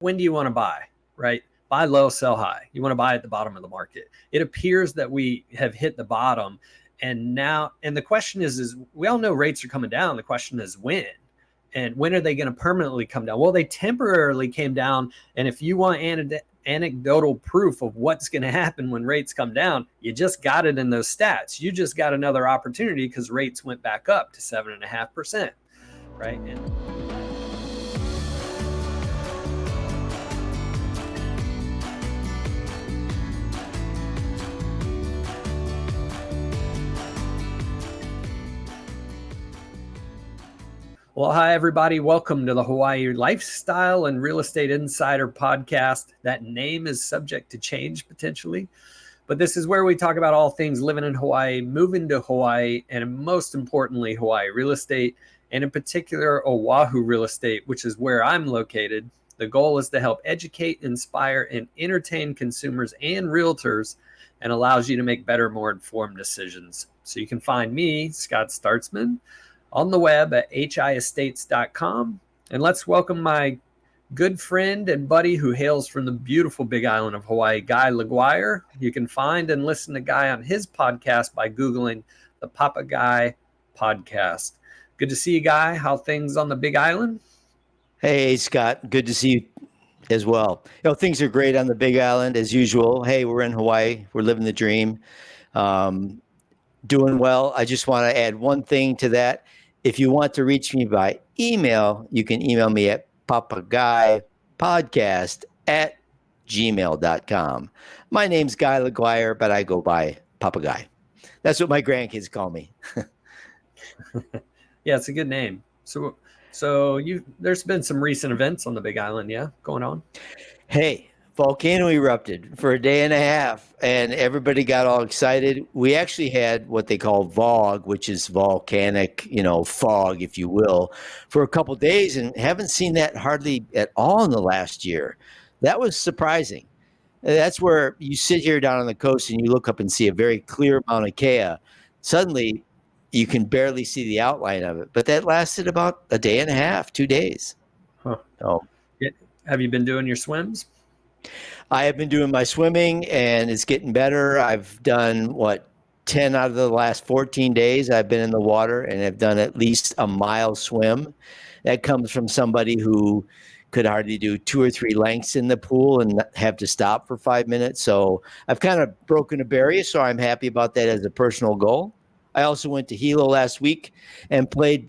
when do you want to buy, right? Buy low, sell high. You want to buy at the bottom of the market. It appears that we have hit the bottom. And the question is we all know rates are coming down. The question is when? And when are they going to permanently come down? Well, they temporarily came down. And if you want anecdotal proof of what's going to happen when rates come down, you just got it in those stats. You just got another opportunity because rates went back up to 7.5%, right? Well, hi, everybody. Welcome to the Hawaii Lifestyle and Real Estate Insider podcast. That name is subject to change potentially, but this is where we talk about all things living in Hawaii, moving to Hawaii, and most importantly, Hawaii real estate, and in particular, Oahu real estate, which is where I'm located. The goal is to help educate, inspire, and entertain consumers and realtors, and allows you to make better, more informed decisions. So you can find me, Scott Startsman, on the web at hiestates.com. And let's welcome my good friend and buddy who hails from the beautiful Big Island of Hawaii, Guy LaGuire. You can find and listen to Guy on his podcast by Googling the Papa Guy podcast. Good to see you, Guy. How things on the Big Island? Hey, Scott. Good to see you as well. Things are great on the Big Island as usual. Hey, we're in Hawaii. We're living the dream. Doing well. I just want to add one thing to that. If you want to reach me by email, you can email me at papaguypodcast@gmail.com. My name's Guy LaGuire, but I go by Papa Guy. That's what my grandkids call me. Yeah, it's a good name. So there's been some recent events on the Big Island, yeah, going on? Hey, volcano erupted for a day and a half, and everybody got all excited. We actually had what they call VOG, which is volcanic, fog, if you will, for a couple of days, and haven't seen that hardly at all in the last year. That was surprising. That's where you sit here down on the coast and you look up and see a very clear Mauna Kea. Suddenly, you can barely see the outline of it, but that lasted about a day and a half, 2 days. Huh. Oh. Have you been doing your swims? I have been doing my swimming, and it's getting better. I've done 10 out of the last 14 days I've been in the water, and I've done at least a mile swim. That comes from somebody who could hardly do 2 or 3 lengths in the pool and have to stop for 5 minutes. So I've kind of broken a barrier, so I'm happy about that as a personal goal. I also went to Hilo last week and played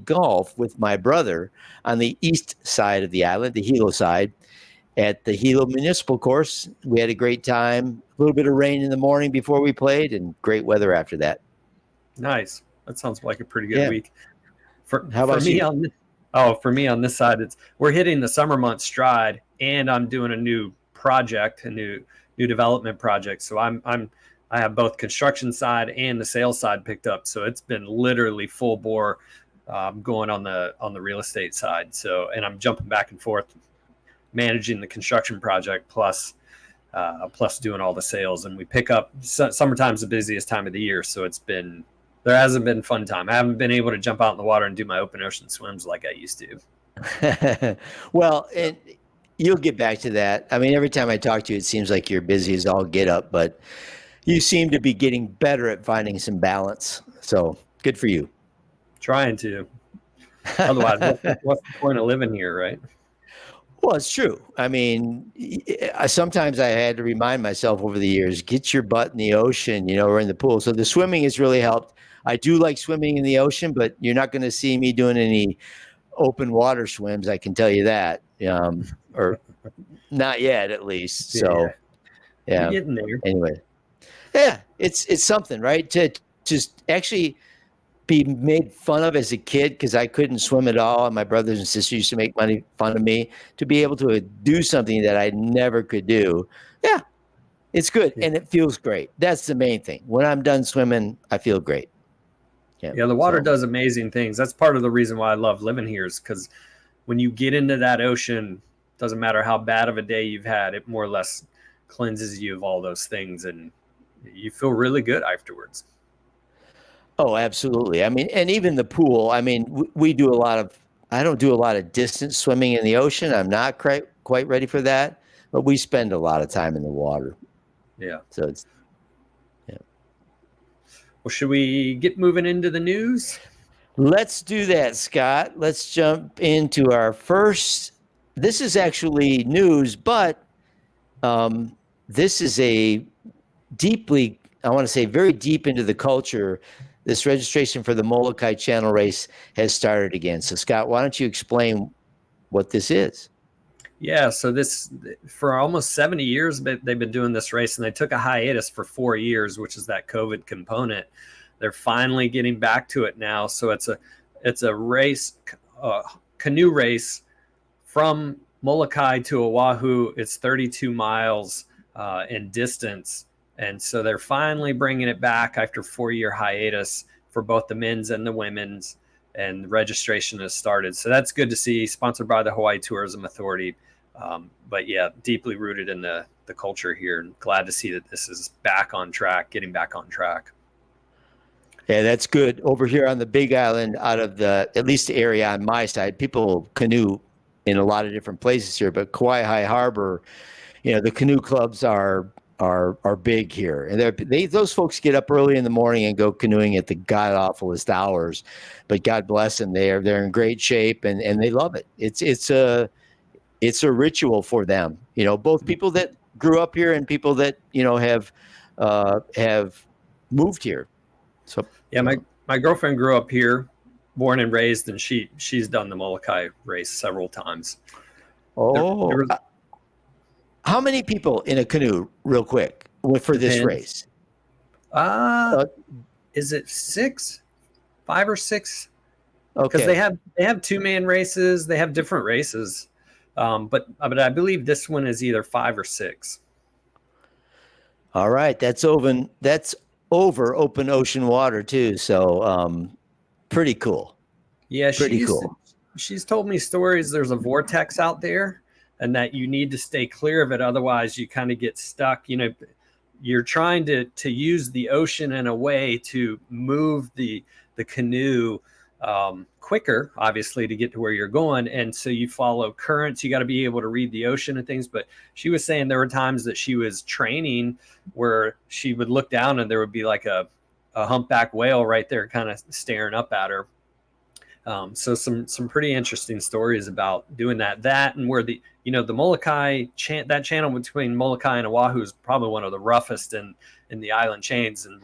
golf with my brother on the east side of the island, the Hilo side, at the Hilo Municipal Course. We had a great time. A little bit of rain in the morning before we played, and great weather after that. Nice. That sounds like a pretty good week. How about you? For me on this side, we're hitting the summer month stride, and I'm doing a new project, a new development project. So I have both construction side and the sales side picked up. So it's been literally full bore going on the real estate side. So, and I'm jumping back and forth, managing the construction project plus doing all the sales. And we pick up summertime's the busiest time of the year. So there hasn't been fun time. I haven't been able to jump out in the water and do my open ocean swims like I used to. Well, and you'll get back to that. I mean, every time I talk to you, it seems like you're busy as all get up, but you seem to be getting better at finding some balance. So good for you. Trying to. Otherwise, what's the point of living here, right? Well, it's true. I mean, sometimes I had to remind myself over the years, get your butt in the ocean, or in the pool. So the swimming has really helped. I do like swimming in the ocean, but you're not going to see me doing any open water swims. I can tell you that, or not yet, at least. So, yeah. You're getting there. Anyway. Yeah, it's something, right? To just actually be made fun of as a kid because I couldn't swim at all, and my brothers and sisters used to make fun of me. To be able to do something that I never could do, yeah, it's good, and it feels great. That's the main thing. When I'm done swimming, I feel great. Yeah, the water does amazing things. That's part of the reason why I love living here is because when you get into that ocean, doesn't matter how bad of a day you've had, it more or less cleanses you of all those things, and you feel really good afterwards. Oh, absolutely. I mean, and even the pool, I mean, we do a lot of I don't do a lot of distance swimming in the ocean. I'm not quite ready for that, but we spend a lot of time in the water. Yeah. So it's, yeah. Well, should we get moving into the news? Let's do that, Scott. Let's jump into our first. This is actually news, but this is a deeply, I want to say, very deep into the culture. This registration for the Molokai Channel race has started again. So, Scott, why don't you explain what this is? Yeah, so this, for almost 70 years, they've been doing this race, and they took a hiatus for 4 years, which is that COVID component. They're finally getting back to it now. So it's a race, canoe race from Molokai to Oahu. It's 32 miles in distance. And so they're finally bringing it back after 4-year hiatus for both the men's and the women's, and the registration has started. So that's good to see, sponsored by the Hawaii Tourism Authority. But yeah, deeply rooted in the culture here, and glad to see that this is back on track, getting back on track. Yeah, that's good. Over here on the Big Island, out of the, at least the area on my side, people canoe in a lot of different places here, but Kauai Harbor, the canoe clubs are big here, and those folks get up early in the morning and go canoeing at the god awfulest hours, but God bless them, they're in great shape, and they love it. It's a ritual for them. Both people that grew up here and people that have moved here. So yeah, my girlfriend grew up here, born and raised, and she's done the Molokai race several times. Oh, how many people in a canoe, real quick, for this race? Is it 6, 5 or 6? Okay, because they have 2-man races, they have different races, but I believe this one is either 5 or 6. All right, that's over open ocean water too, so pretty cool. Yeah, pretty cool. She's told me stories. There's a vortex out there, and that you need to stay clear of it, otherwise you kind of get stuck. You're trying to use the ocean in a way to move the canoe quicker, obviously, to get to where you're going, and so you follow currents. You got to be able to read the ocean and things. But she was saying there were times that she was training where she would look down and there would be like a humpback whale right there kind of staring up at her. So some pretty interesting stories about doing that and where the Molokai that channel between Molokai and Oahu is probably one of the roughest in the island chains, and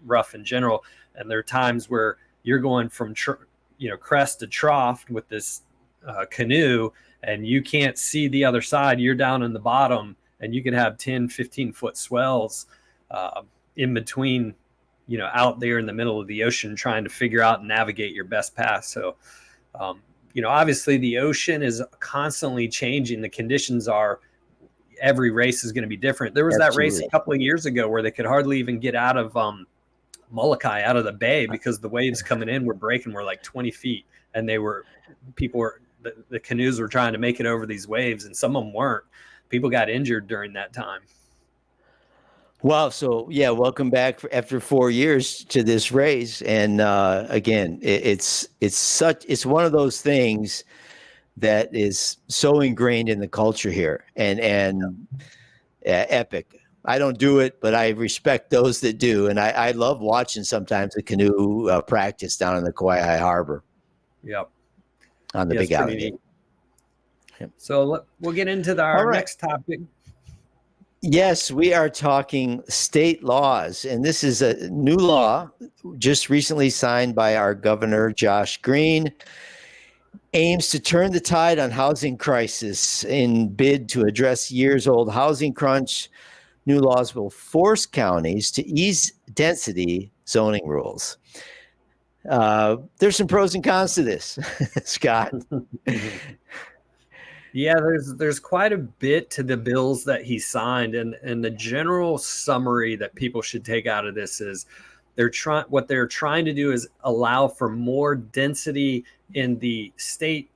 rough in general. And there are times where you're going from crest to trough with this canoe, and you can't see the other side. You're down in the bottom, and you can have 10-15 foot swells in between, out there in the middle of the ocean, trying to figure out and navigate your best path. So, obviously the ocean is constantly changing. The conditions are, every race is going to be different. There was Absolutely. that race a couple of years ago where they could hardly even get out of Molokai, out of the bay, because the waves coming in were like 20 feet. And the canoes were trying to make it over these waves, and some of them weren't. People got injured during that time. Wow. So yeah, welcome back after 4 years to this race. And again, it's one of those things that is so ingrained in the culture here, and epic. I don't do it, but I respect those that do. And I love watching sometimes the canoe practice down in the Kauai Harbor. Yep. On the Big Island. Yep. So we'll get into our next topic. Yes, we are talking state laws, and this is a new law just recently signed by our governor, Josh Green. Aims to turn the tide on housing crisis in bid to address years-old housing crunch. New laws will force counties to ease density zoning rules. There's some pros and cons to this, Scott. Yeah, there's quite a bit to the bills that he signed, and the general summary that people should take out of this is what they're trying to do is allow for more density in the state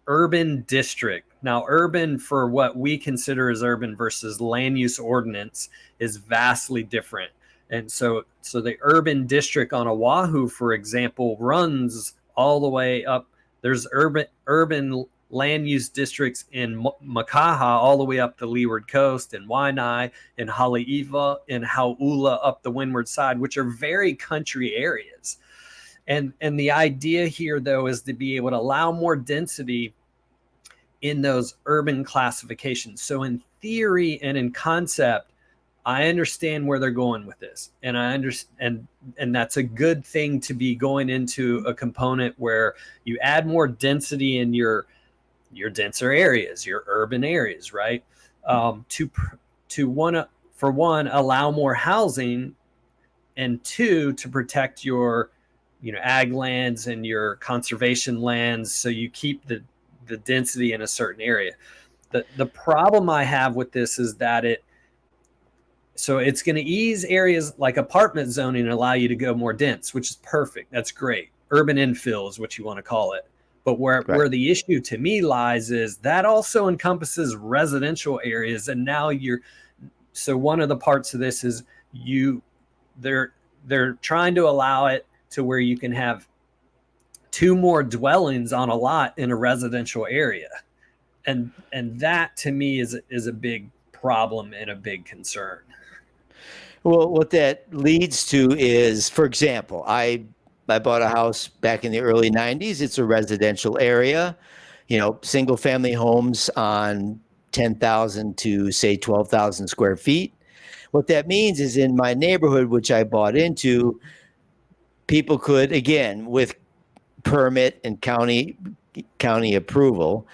urban district. Now, urban, for what we consider as urban versus land use ordinance, is vastly different. And so the urban district on Oahu, for example, runs all the way up There's urban land use districts in Makaha all the way up the leeward coast, and Waialae, and Haleiwa, and Hauula up the windward side, which are very country areas. And the idea here, though, is to be able to allow more density in those urban classifications. So in theory and in concept, I understand where they're going with this, and I understand, and that's a good thing to be going into a component where you add more density in your denser areas, your urban areas, right? For one, allow more housing, and two, to protect your, ag lands and your conservation lands, so you keep the density in a certain area. The problem I have with this is that it's going to ease areas like apartment zoning and allow you to go more dense, which is perfect. That's great. Urban infill is what you want to call it. But where the issue to me lies is that also encompasses residential areas. And now so one of the parts of this is they're trying to allow it to where you can have 2 more dwellings on a lot in a residential area. And that to me is a big problem and a big concern. Well, what that leads to is, for example, I bought a house back in the early 90s. It's a residential area, single family homes on 10,000 to say 12,000 square feet. What that means is in my neighborhood, which I bought into, people could, again, with permit and county approval,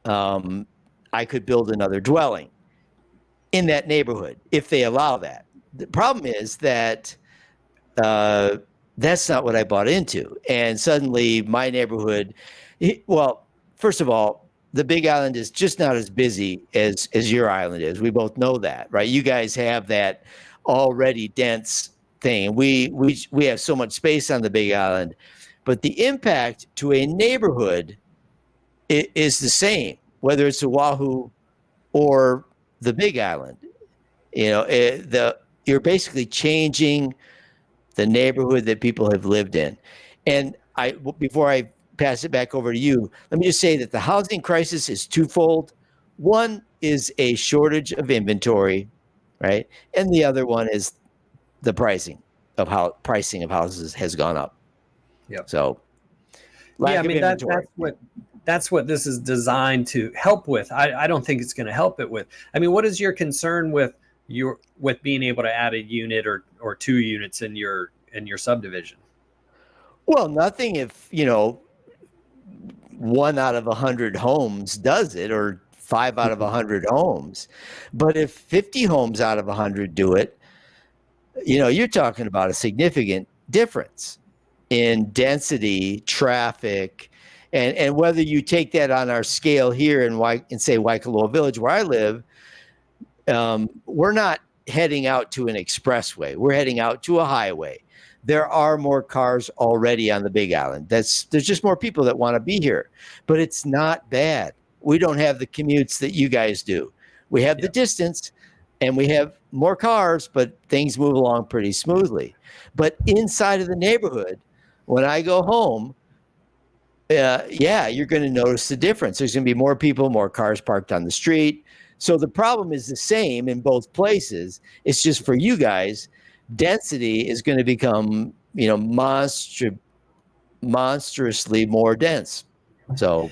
I could build another dwelling in that neighborhood if they allow that. The problem is that that's not what I bought into. And suddenly my neighborhood, well, first of all, the Big Island is just not as busy as your island is. We both know that, right? You guys have that already dense thing. We have so much space on the Big Island, but the impact to a neighborhood is the same, whether it's Oahu or the Big Island. You're basically changing the neighborhood that people have lived in. And before I pass it back over to you, let me just say that the housing crisis is twofold. One is a shortage of inventory, right? And the other one is the pricing of houses has gone up. Yep. So lack of inventory. That's what this is designed to help with. I don't think it's going to help it with. I mean, what is your concern with being able to add a unit or 2 units in your subdivision? Well, nothing if 1 out of 100 homes does it, or 5 out of 100 homes. But if 50 homes out of 100 do it, you're talking about a significant difference in density, traffic, and whether you take that on our scale here in say Waikoloa Village, where I live, we're not heading out to an expressway. We're heading out to a highway. There are more cars already on the Big Island. There's just more people that want to be here, but it's not bad. We don't have the commutes that you guys do. We have the distance and we have more cars, but things move along pretty smoothly. But inside of the neighborhood, when I go home, you're going to notice the difference. There's going to be more people, more cars parked on the street. So the problem is the same in both places. It's just for you guys, density is going to become, monstrously more dense. So,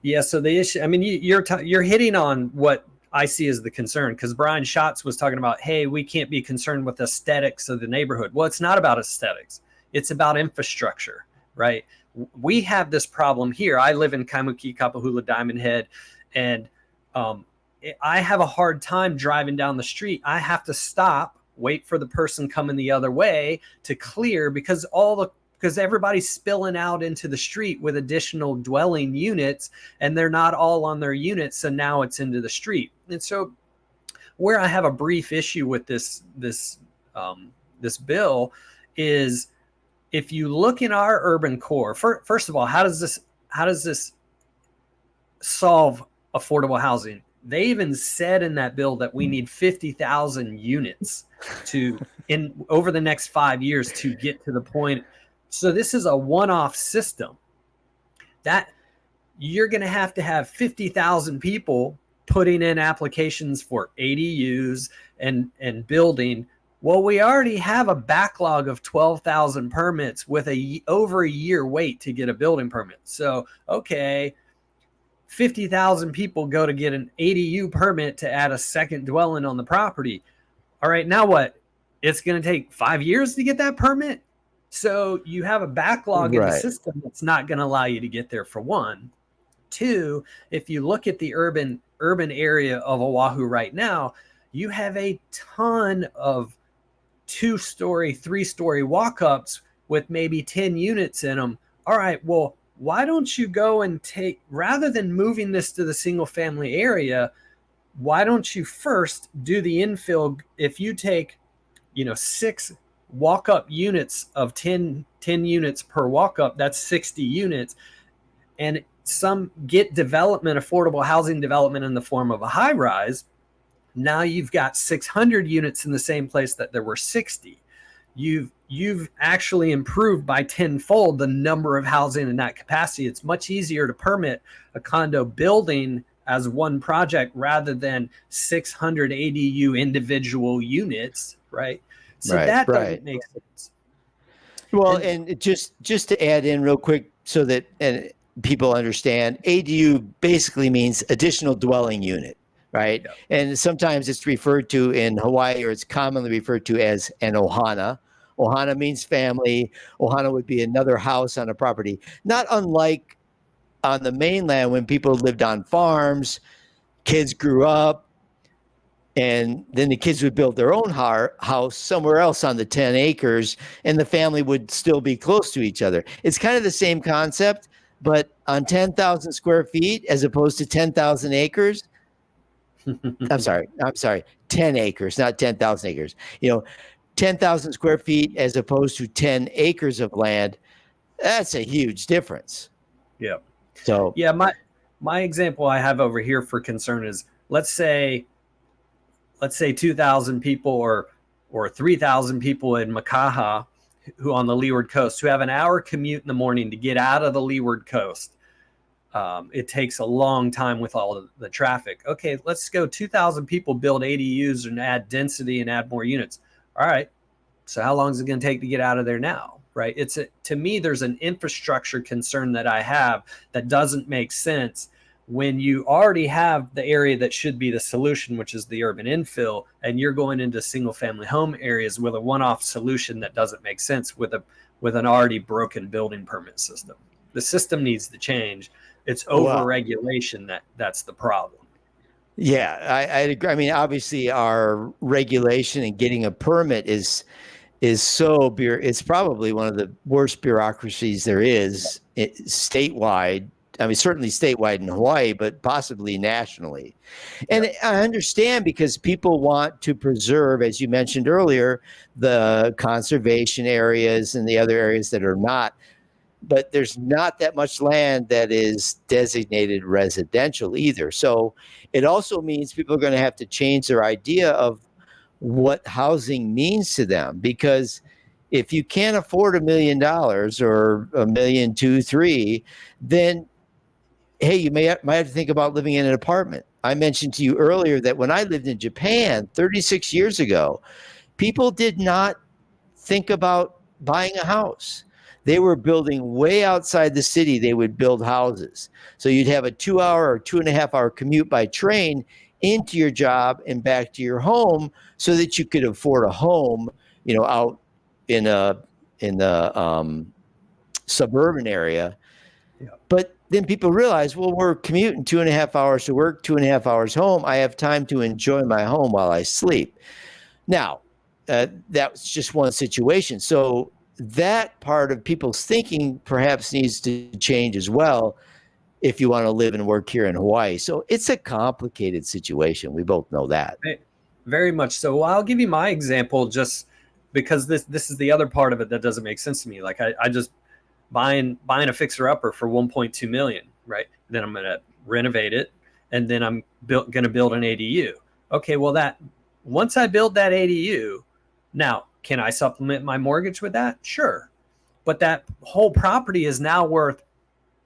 yeah. So the issue, I mean, you're hitting on what I see as the concern, because Brian Schatz was talking about, hey, we can't be concerned with aesthetics of the neighborhood. Well, it's not about aesthetics. It's about infrastructure, right? We have this problem here. I live in Kaimuki, Kapahula, Diamond Head, and I have a hard time driving down the street. I have to stop, wait for the person coming the other way to clear, because everybody's spilling out into the street with additional dwelling units, and they're not all on their units. So now it's into the street. And so where I have a brief issue with this bill is, if you look in our urban core, first of all, how does this solve affordable housing? They even said in that bill that we need 50,000 units over the next 5 years to get to the point. So this is a one-off system. that you're going to have 50,000 people putting in applications for ADUs and building. Well, we already have a backlog of 12,000 permits with over a year wait to get a building permit. So, okay, 50,000 people go to get an ADU permit to add a second dwelling on the property. All right, now what? It's going to take 5 years to get that permit. So you have a backlog in the system that's not going to allow you to get there, for one. Two, if you look at the urban area of Oahu right now, you have a ton of 2-story, 3-story walk-ups with maybe 10 units in them. All right, well, why don't you go and rather than moving this to the single family area, why don't you first do the infill? If you take, 6 walk-up units of 10 units per walk-up, that's 60 units, and some get affordable housing development in the form of a high rise. Now you've got 600 units in the same place that there were 60. You've actually improved by tenfold the number of housing in that capacity. It's much easier to permit a condo building as one project rather than 600 ADU individual units, right? So that doesn't make sense. Well, and just to add in real quick so that people understand, ADU basically means additional dwelling unit, right? Yep. And sometimes it's referred to in Hawaii, or it's commonly referred to as an ohana. Ohana means family. Ohana would be another house on a property. Not unlike on the mainland when people lived on farms, kids grew up, and then the kids would build their own house somewhere else on the 10 acres, and the family would still be close to each other. It's kind of the same concept, but on 10,000 square feet as opposed to 10,000 acres. I'm sorry, 10 acres, not 10,000 acres. 10,000 square feet as opposed to 10 acres of land. That's a huge difference. Yeah. So yeah, my example I have over here for concern is, let's say 2,000 people or 3,000 people in Makaha, who on the leeward coast, who have an hour commute in the morning to get out of the leeward coast. It takes a long time with all of the traffic. Okay, let's go 2,000 people, build ADUs and add density and add more units. All right, so how long is it going to take to get out of there now, right? To me, there's an infrastructure concern that I have that doesn't make sense when you already have the area that should be the solution, which is the urban infill, and you're going into single family home areas with a one-off solution that doesn't make sense with an already broken building permit system. The system needs to change. It's over-regulation that's the problem. Yeah, I agree. I mean, obviously, our regulation and getting a permit is it's probably one of the worst bureaucracies there is statewide. I mean, certainly statewide in Hawaii, but possibly nationally. And I understand, because people want to preserve, as you mentioned earlier, the conservation areas and the other areas that are not. But there's not that much land that is designated residential either. So it also means people are going to have to change their idea of what housing means to them, because if you can't afford $1 million or $1.2 million, $3 million, then hey, you might have to think about living in an apartment. I mentioned to you earlier that when I lived in Japan 36 years ago, people did not think about buying a house. They were building way outside the city. They would build houses. So you'd have a 2-hour or 2.5-hour commute by train into your job and back to your home, so that you could afford a home, out in the suburban area. Yeah. But then people realize, well, we're commuting 2.5 hours to work, 2.5 hours home. I have time to enjoy my home while I sleep. Now, that's just one situation. So that part of people's thinking perhaps needs to change as well, if you want to live and work here in Hawaii. So it's a complicated situation. We both know that. Very much so. Well, I'll give you my example, just because this is the other part of it that doesn't make sense to me. Like I just buying a fixer upper for 1.2 million, right? Then I'm going to renovate it, and then I'm going to build an ADU. Okay, well, once I build that ADU, now can I supplement my mortgage with that? Sure. But that whole property is now worth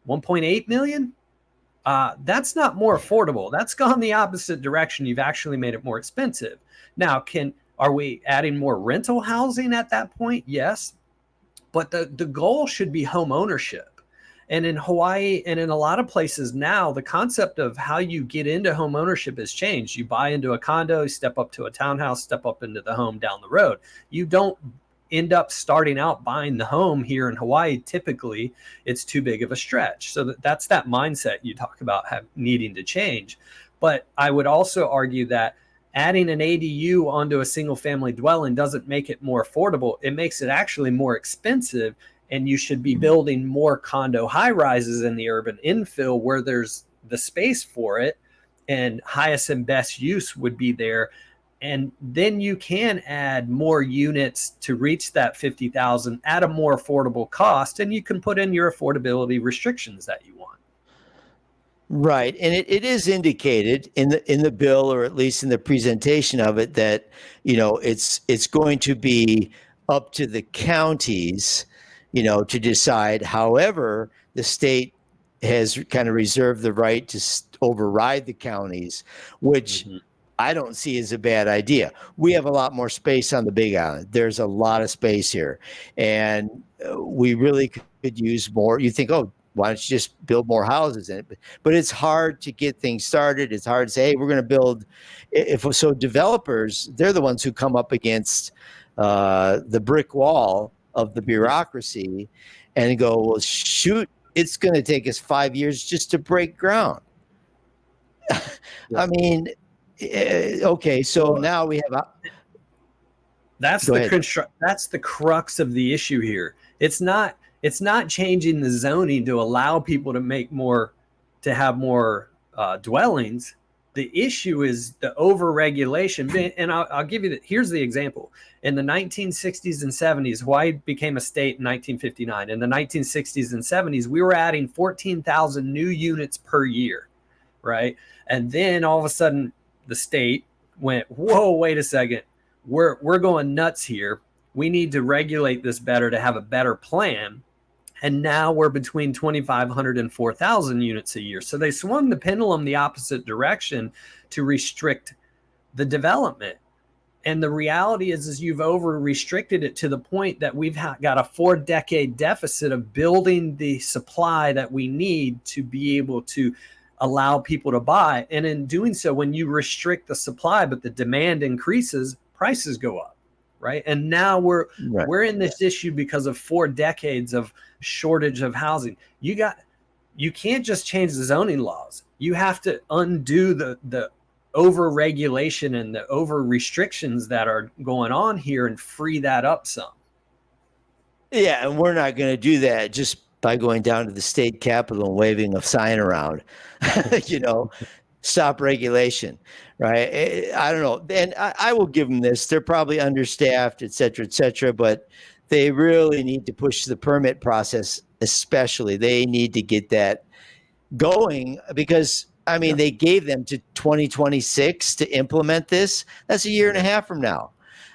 1.8 million. That's not more affordable. That's gone the opposite direction. You've actually made it more expensive. Now, are we adding more rental housing at that point? Yes. But the goal should be home ownership. And in Hawaii and in a lot of places now, the concept of how you get into home ownership has changed. You buy into a condo, step up to a townhouse, step up into the home down the road. You don't end up starting out buying the home here in Hawaii. Typically, it's too big of a stretch. So that's that mindset you talk about needing to change. But I would also argue that adding an ADU onto a single family dwelling doesn't make it more affordable. It makes it actually more expensive. And you should be building more condo high rises in the urban infill where there's the space for it, and highest and best use would be there. And then you can add more units to reach that 50,000 at a more affordable cost. And you can put in your affordability restrictions that you want. Right. And it is indicated in the bill, or at least in the presentation of it, that, it's going to be up to the counties, to decide. However, the state has kind of reserved the right to override the counties, which I don't see as a bad idea. We have a lot more space on the Big Island. There's a lot of space here, and we really could use more. You think, oh, why don't you just build more houses in it? But it's hard to get things started. It's hard to say, hey, we're going to build. So developers, they're the ones who come up against the brick wall of the bureaucracy and go, well, shoot, it's going to take us 5 years just to break ground. I mean, okay, so now we have that's the crux of the issue here. It's not changing the zoning to allow people to have more dwellings. The issue is the overregulation. And I'll give you here's the example. In the 1960s and 70s, Hawaii became a state in 1959. In the 1960s and 70s, we were adding 14,000 new units per year, right? And then all of a sudden, the state went, whoa, wait a second. We're going nuts here. We need to regulate this better to have a better plan. And now we're between 2,500 and 4,000 units a year. So they swung the pendulum the opposite direction to restrict the development. And the reality is you've over restricted it to the point that we've got a 4-decade deficit of building the supply that we need to be able to allow people to buy. And in doing so, when you restrict the supply, but the demand increases, prices go up. Right. And now we're in this issue because of 4 decades of shortage of housing. You can't just change the zoning laws. You have to undo the over regulation and the over restrictions that are going on here and free that up some. Yeah. And we're not going to do that just by going down to the state capitol and waving a sign around, stop regulation. Right. I don't know. And I will give them this. They're probably understaffed, et cetera, but they really need to push the permit process, especially. They need to get that going because, they gave them to 2026 to implement this. That's a year and a half from now.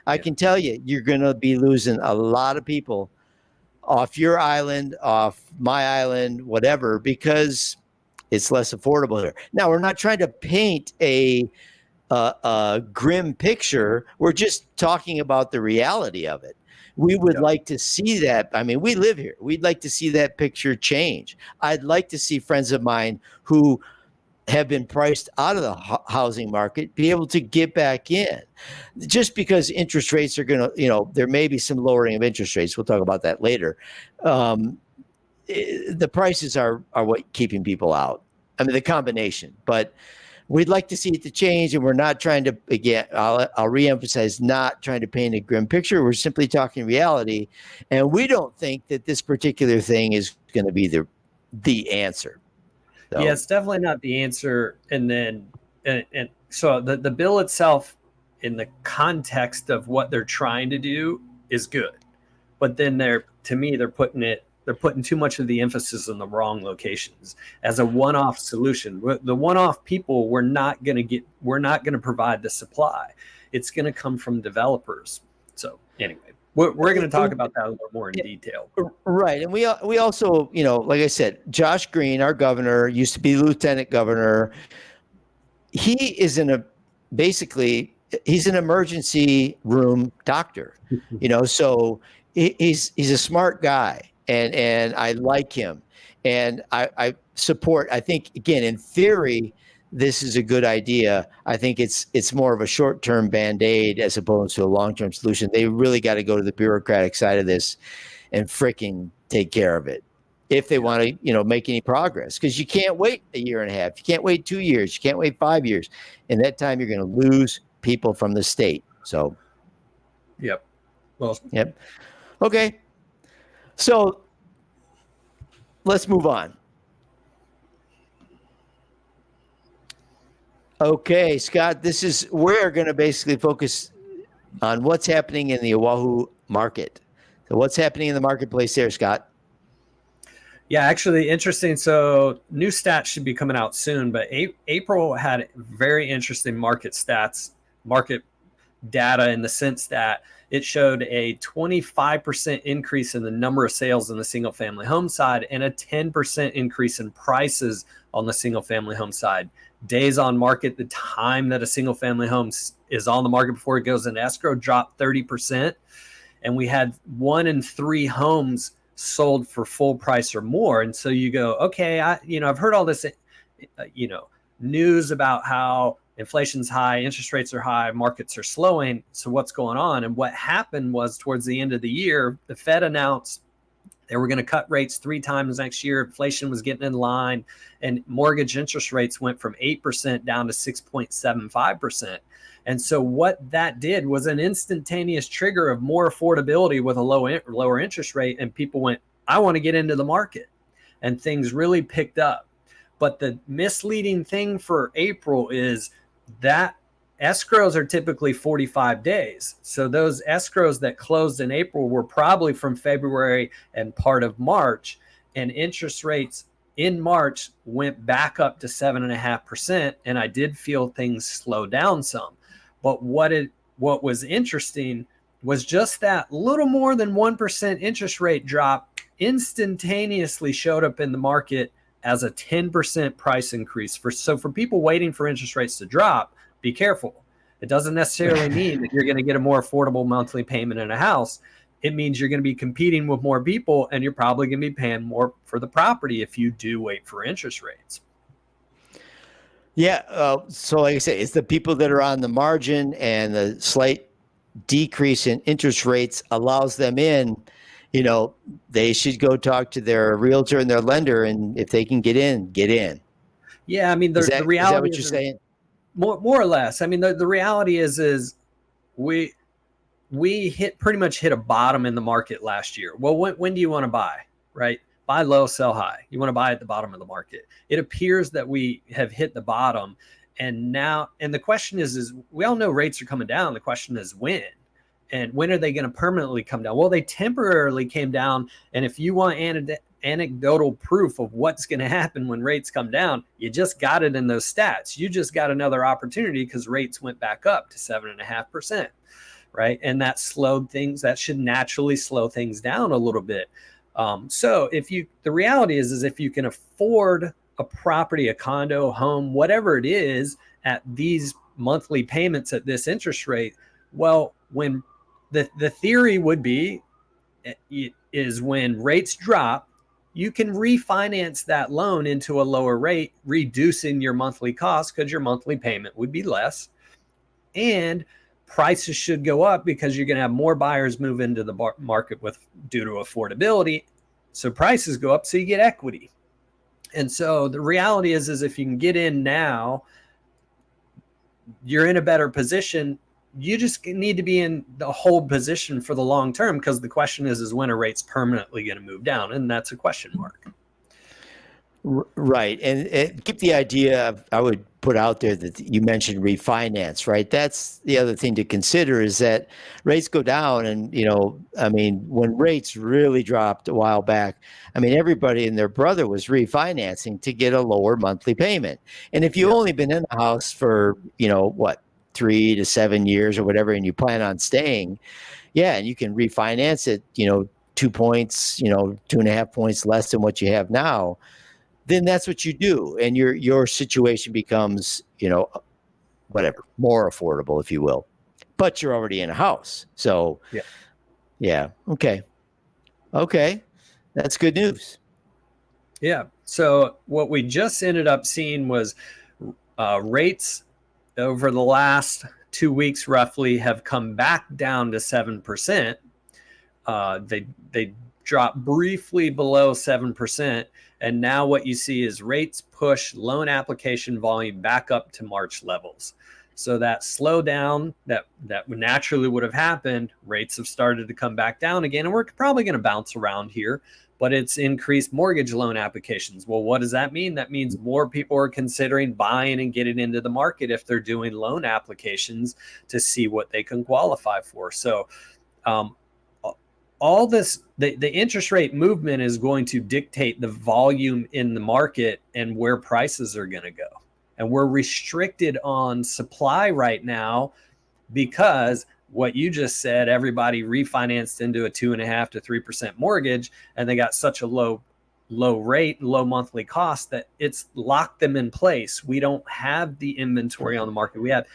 I can tell you, you're going to be losing a lot of people off your island, off my island, whatever, because it's less affordable here. Now, we're not trying to paint a grim picture. We're just talking about the reality of it. We would like to see that. We live here. We'd like to see that picture change. I'd like to see friends of mine who have been priced out of the housing market be able to get back in. Just because interest rates are going to, there may be some lowering of interest rates. We'll talk about that later. The prices are what keeping people out. The combination, but we'd like to see it to change. And we're not trying to, again, I'll reemphasize, not trying to paint a grim picture. We're simply talking reality. And we don't think that this particular thing is going to be the answer. So. Yeah, it's definitely not the answer. And then, and so the bill itself in the context of what they're trying to do is good. But then they're putting too much of the emphasis on the wrong locations as a one-off solution. The one-off people we're not going to provide the supply. It's going to come from developers. So anyway. We're going to talk about that a little more in detail. Right. And we also, like I said, Josh Green, our governor, used to be lieutenant governor. He is basically he's an emergency room doctor, so he's a smart guy, and I like him, and I support. I think, again, in theory, this is a good idea. I think it's more of a short-term Band-Aid as opposed to a long-term solution. They really got to go to the bureaucratic side of this and freaking take care of it if they want to, make any progress, because you can't wait a year and a half. You can't wait 2 years. You can't wait 5 years. In that time, you're going to lose people from the state. So, yep. Well, yep. Okay. So let's move on. Okay, Scott, we're going to basically focus on what's happening in the Oahu market. So what's happening in the marketplace there, Scott? Yeah, actually interesting. So new stats should be coming out soon, but April had very interesting market data, in the sense that it showed a 25% increase in the number of sales in the single family home side and a 10% increase in prices on the single family home side. Days on market, the time that a single family home is on the market before it goes into escrow, dropped 30%. And we had 1 in 3 homes sold for full price or more. And so you go, okay, I've heard all this, news about how inflation's high, interest rates are high, markets are slowing. So what's going on? And what happened was, towards the end of the year, the Fed announced they were going to cut rates 3 times next year. Inflation was getting in line, and mortgage interest rates went from 8% down to 6.75%. And so what that did was an instantaneous trigger of more affordability with a lower interest rate. And people went, I want to get into the market. And things really picked up. But the misleading thing for April is that escrows are typically 45 days. So those escrows that closed in April were probably from February and part of March. And interest rates in March went back up to 7.5%. And I did feel things slow down some. But what was interesting was just that little more than 1% interest rate drop instantaneously showed up in the market as a 10% price increase. For people waiting for interest rates to drop, be careful. It doesn't necessarily mean that you're going to get a more affordable monthly payment in a house. It means you're going to be competing with more people, and you're probably going to be paying more for the property if you do wait for interest rates. Yeah. So like I said, it's the people that are on the margin, and the slight decrease in interest rates allows them in. They should go talk to their realtor and their lender, and if they can get in, get in. Yeah. I mean, the reality is that what you're saying? More or less. I mean, the reality is we pretty much hit a bottom in the market last year. Well, when do you want to buy, right? Buy low, sell high. You want to buy at the bottom of the market. It appears that we have hit the bottom. And the question is we all know rates are coming down. The question is when. And when are they going to permanently come down? Well, they temporarily came down. And if you want anecdotal proof of what's going to happen when rates come down, you just got it in those stats. You just got another opportunity because rates went back up to 7.5%, right? And that slowed things. That should naturally slow things down a little bit. So the reality is if you can afford a property, a condo, home, whatever it is, at these monthly payments at this interest rate, well, when the theory would be is when rates drop, you can refinance that loan into a lower rate, reducing your monthly cost because your monthly payment would be less. And prices should go up because you're going to have more buyers move into the market due to affordability. So prices go up, so you get equity. And so the reality is if you can get in now, you're in a better position. You just need to be in the hold position for the long term, because the question is when are rates permanently going to move down? And that's a question mark. Right. And keep the idea I would put out there that you mentioned refinance, right? That's the other thing to consider, is that rates go down. And, when rates really dropped a while back, everybody and their brother was refinancing to get a lower monthly payment. And if you've only been in the house for, 3 to 7 years or whatever, and you plan on staying, Yeah, and you can refinance it, 2 points, 2.5 points less than what you have now. Then that's what you do, and your situation becomes, whatever, more affordable, if you will. But you're already in a house, so Yeah. yeah, okay, that's good news. Yeah. So what we just ended up seeing was rates over the last 2 weeks roughly have come back down to 7%. They dropped briefly below 7%. And now what you see is rates push loan application volume back up to March levels. So that slowdown that naturally would have happened, rates have started to come back down again, and we're probably going to bounce around here, but it's increased mortgage loan applications. Well, what does that mean? That means more people are considering buying and getting into the market if they're doing loan applications to see what they can qualify for. So all this, the interest rate movement is going to dictate the volume in the market and where prices are going to go. And we're restricted on supply right now because what you just said, everybody refinanced into a 2.5% to 3% mortgage, and they got such a low rate, low monthly cost that it's locked them in place. We don't have the inventory on the market. We have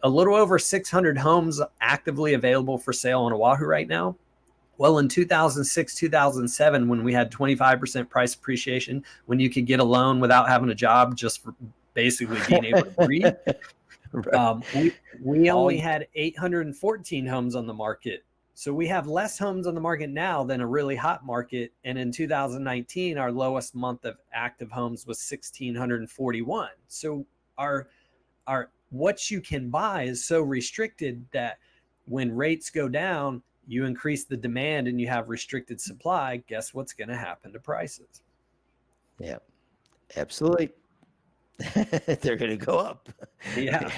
a little over 600 homes actively available for sale on Oahu right now. Well, in 2006, 2007, when we had 25% price appreciation, when you could get a loan without having a job, just for basically being able to breathe, we only had 814 homes on the market. So we have less homes on the market now than a really hot market. And in 2019, our lowest month of active homes was 1,641. So our what you can buy is so restricted that when rates go down, you increase the demand and you have restricted supply. Guess what's going to happen to prices? Yeah, absolutely. They're going to go up. Yeah,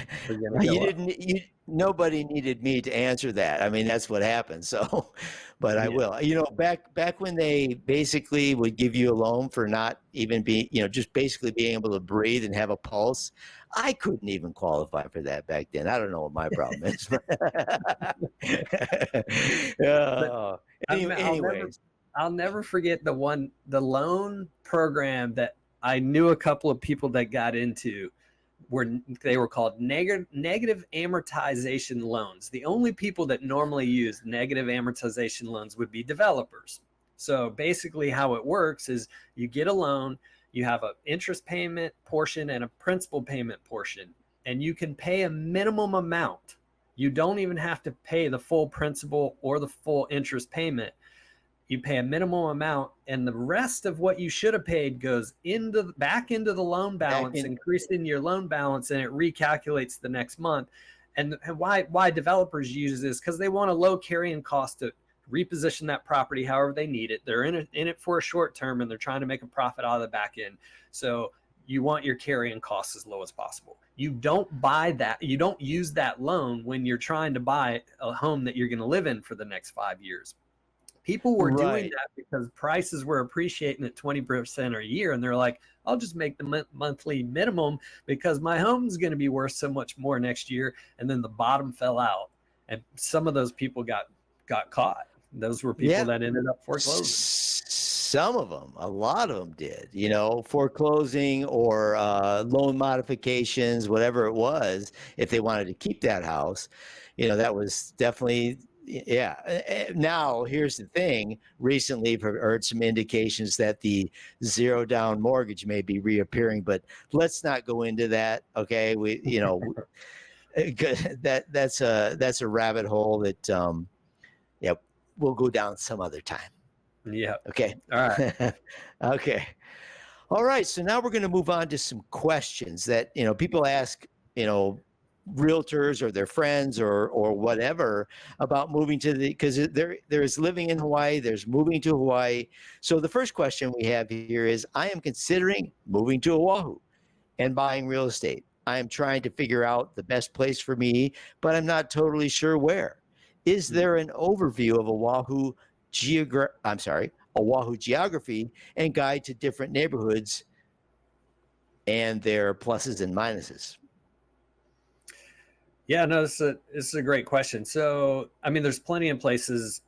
nobody needed me to answer that. I mean, that's what happened. So, but I will. Back when they basically would give you a loan for not even being, just basically being able to breathe and have a pulse, I couldn't even qualify for that back then. I don't know what my problem is. Anyways. I'll never forget the loan program that I knew a couple of people that got into. They were called negative amortization loans. The only people that normally use negative amortization loans would be developers. So basically how it works is you get a loan, you have an interest payment portion and a principal payment portion, and you can pay a minimum amount. You don't even have to pay the full principal or the full interest payment. You pay a minimum amount, and the rest of what you should have paid goes back into the loan balance, increasing your loan balance, and it recalculates the next month. And why developers use this? Because they want a low carrying cost to reposition that property however they need it. They're in it for a short term, and they're trying to make a profit out of the back end. So you want your carrying costs as low as possible. You don't buy that. You don't use that loan when you're trying to buy a home that you're going to live in for the next 5 years. People were doing that because prices were appreciating at 20% a year. And they're like, I'll just make the monthly minimum because my home's going to be worth so much more next year. And then the bottom fell out. And some of those people got caught. Those were people that ended up foreclosing. Some of them, a lot of them did, foreclosing or loan modifications, whatever it was, if they wanted to keep that house. That was definitely... Yeah. Now, here's the thing. Recently, I've heard some indications that the zero down mortgage may be reappearing, but let's not go into that. Okay. That's a rabbit hole that, we'll go down some other time. Yeah. Okay. All right. Okay. All right. So now we're going to move on to some questions that, people ask, realtors or their friends or whatever about moving to because there's living in Hawaii, there's moving to Hawaii. So the first question we have here is, I am considering moving to Oahu and buying real estate. I am trying to figure out the best place for me, but I'm not totally sure where. Is there an overview of Oahu geography and guide to different neighborhoods and their pluses and minuses? Yeah, no, this is a great question. So, I mean, there's plenty of places,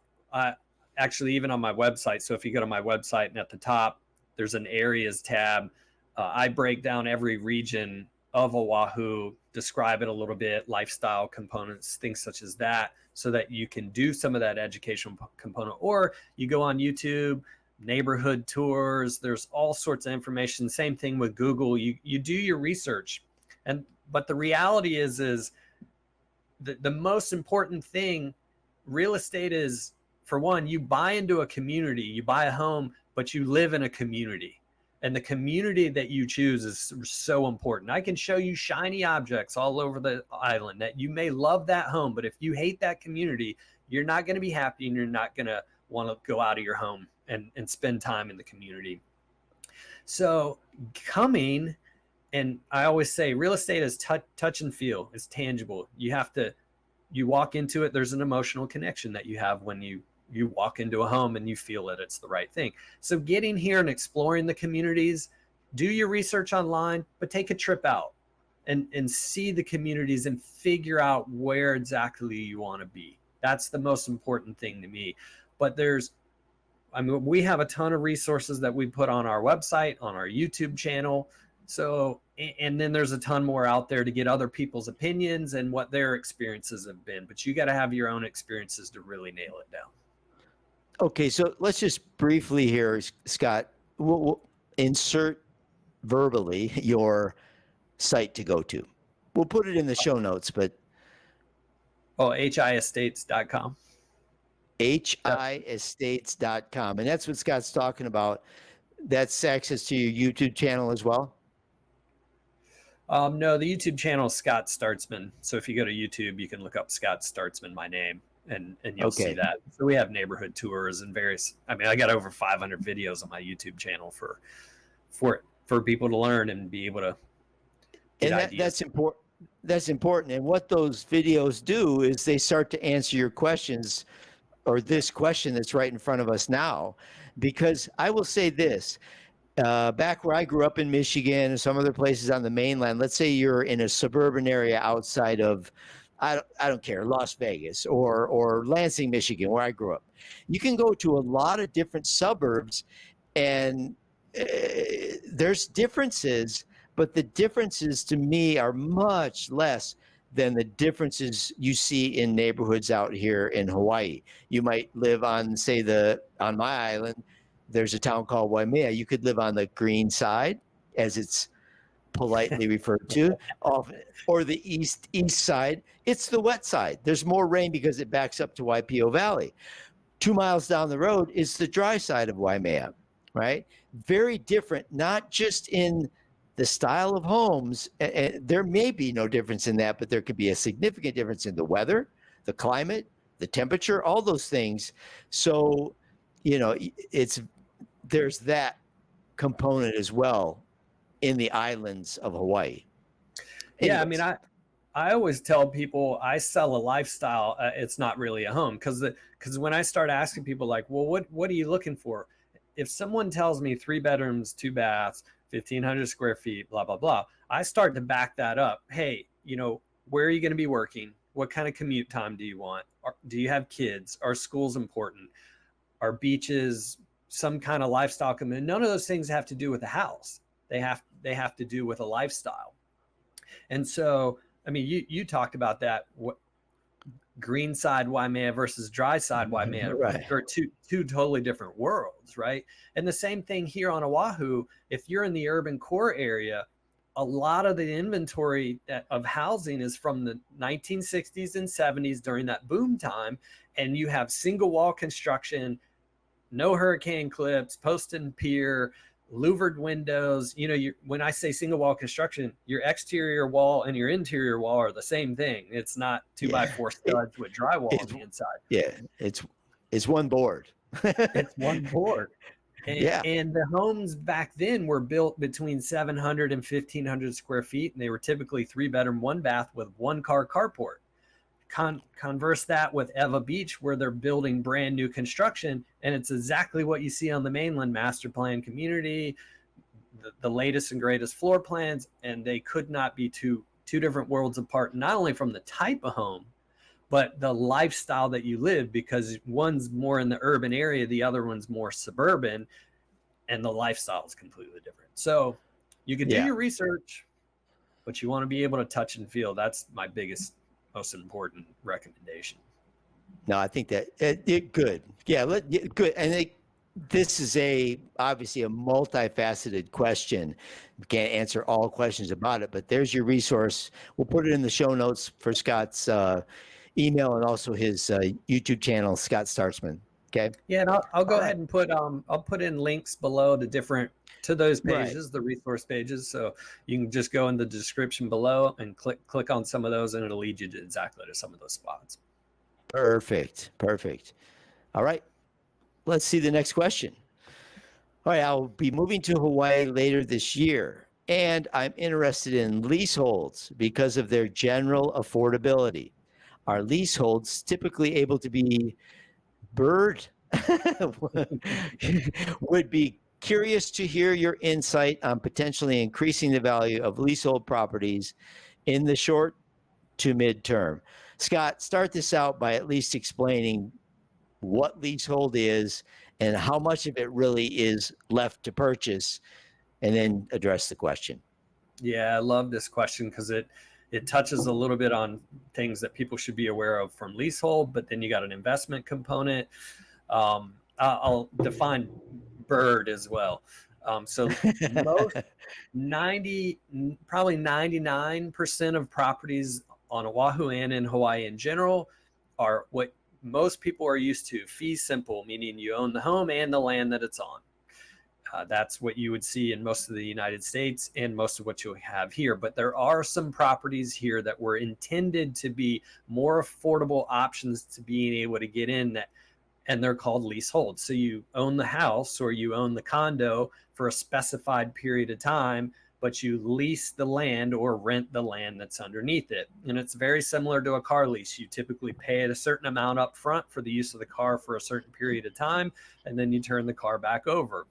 actually, even on my website. So if you go to my website and at the top, there's an areas tab. I break down every region of Oahu, describe it a little bit, lifestyle components, things such as that, so that you can do some of that educational component. Or you go on YouTube, neighborhood tours, there's all sorts of information. Same thing with Google. You do your research. But the reality is the most important thing, real estate is, for one, you buy into a community, you buy a home, but you live in a community. And the community that you choose is so important. I can show you shiny objects all over the island that you may love that home, but if you hate that community, you're not going to be happy and you're not going to want to go out of your home and spend time in the community. So coming, and I always say real estate is touch and feel. It's tangible. You walk into it, there's an emotional connection that you have when you walk into a home and you feel that it's the right thing. So getting here and exploring the communities, do your research online, but take a trip out and see the communities and figure out where exactly you want to be. That's the most important thing to me. But we have a ton of resources that we put on our website, on our YouTube channel. So, and then there's a ton more out there to get other people's opinions and what their experiences have been. But you got to have your own experiences to really nail it down. Okay, so let's just briefly here, Scott, we'll insert verbally your site to go to. We'll put it in the show notes, but hiestates.com. hiestates.com. And that's what Scott's talking about. That's access to your YouTube channel as well? No, the YouTube channel is Scott Startsman. So if you go to YouTube, you can look up Scott Startsman, my name, and you'll see that. So we have neighborhood tours and I got over 500 videos on my YouTube channel for people to learn and be able to get ideas. That's important. That's important. And what those videos do is they start to answer your questions, or this question that's right in front of us now. Because I will say this, back where I grew up in Michigan and some other places on the mainland, let's say you're in a suburban area outside of, I don't care, Las Vegas or Lansing, Michigan, where I grew up. You can go to a lot of different suburbs and there's differences, but the differences to me are much less than the differences you see in neighborhoods out here in Hawaii. You might live on, say, on my island, there's a town called Waimea. You could live on the green side, as it's politely referred to, or the east side. It's the wet side. There's more rain because it backs up to Waipio Valley. 2 miles down the road is the dry side of Waimea, right? Very different, not just in the style of homes. There may be no difference in that, but there could be a significant difference in the weather, the climate, the temperature, all those things. So, there's that component as well in the islands of Hawaii. Anyways. Yeah, I mean, I always tell people I sell a lifestyle. It's not really a home, because when I start asking people like, well, what are you looking for? If someone tells me 3 bedrooms, 2 baths, 1,500 square feet, blah, blah, blah, I start to back that up. Hey, where are you going to be working? What kind of commute time do you want? Do you have kids? Are schools important? Are beaches some kind of lifestyle commitment? None of those things have to do with the house. They have to do with a lifestyle. And so, I mean, you talked about that. What green side Waimea versus dry side Waimea, right? Are two totally different worlds, right? And the same thing here on Oahu. If you're in the urban core area, a lot of the inventory of housing is from the 1960s and 70s during that boom time, and you have single wall construction, no hurricane clips, post and pier, louvered windows. When I say single wall construction, your exterior wall and your interior wall are the same thing. It's not 2x4 studs with drywall on the inside. Yeah, it's one board. It's one board. And the homes back then were built between 700 and 1,500 square feet, and they were typically 3 bedroom, 1 bath with 1 car carport. Converse that with Eva Beach, where they're building brand new construction, and it's exactly what you see on the mainland, master plan community, the latest and greatest floor plans, and they could not be two two different worlds apart, not only from the type of home, but the lifestyle that you live, because one's more in the urban area, the other one's more suburban, and the lifestyle is completely different. So you can do your research, but you want to be able to touch and feel. That's my biggest, most important recommendation. No, I think that it good. Yeah, good. And this is obviously a multifaceted question. We can't answer all questions about it, but there's your resource. We'll put it in the show notes for Scott's email and also his YouTube channel, Scott Startsman. Okay. Yeah, and I'll go ahead and I'll put in links below to those pages, the resource pages. So you can just go in the description below and click on some of those, and it'll lead you to exactly to some of those spots. Perfect. All right. Let's see the next question. All right. I'll be moving to Hawaii later this year, and I'm interested in leaseholds because of their general affordability. Are leaseholds typically able to be BRRR'd? Would be curious to hear your insight on potentially increasing the value of leasehold properties in the short to mid-term. Scott, start this out by at least explaining what leasehold is and how much of it really is left to purchase, and then address the question. Yeah, I love this question because it touches a little bit on things that people should be aware of from leasehold, but then you got an investment component. I'll define BRRR'd as well. So probably 99% of properties on Oahu and in Hawaii in general are what most people are used to: fee simple, meaning you own the home and the land that it's on. That's what you would see in most of the United States and most of what you'll have here. But there are some properties here that were intended to be more affordable options to being able to get in, and they're called leaseholds. So you own the house or you own the condo for a specified period of time, but you lease the land or rent the land that's underneath it. And it's very similar to a car lease. You typically pay a certain amount up front for the use of the car for a certain period of time, and then you turn the car back over.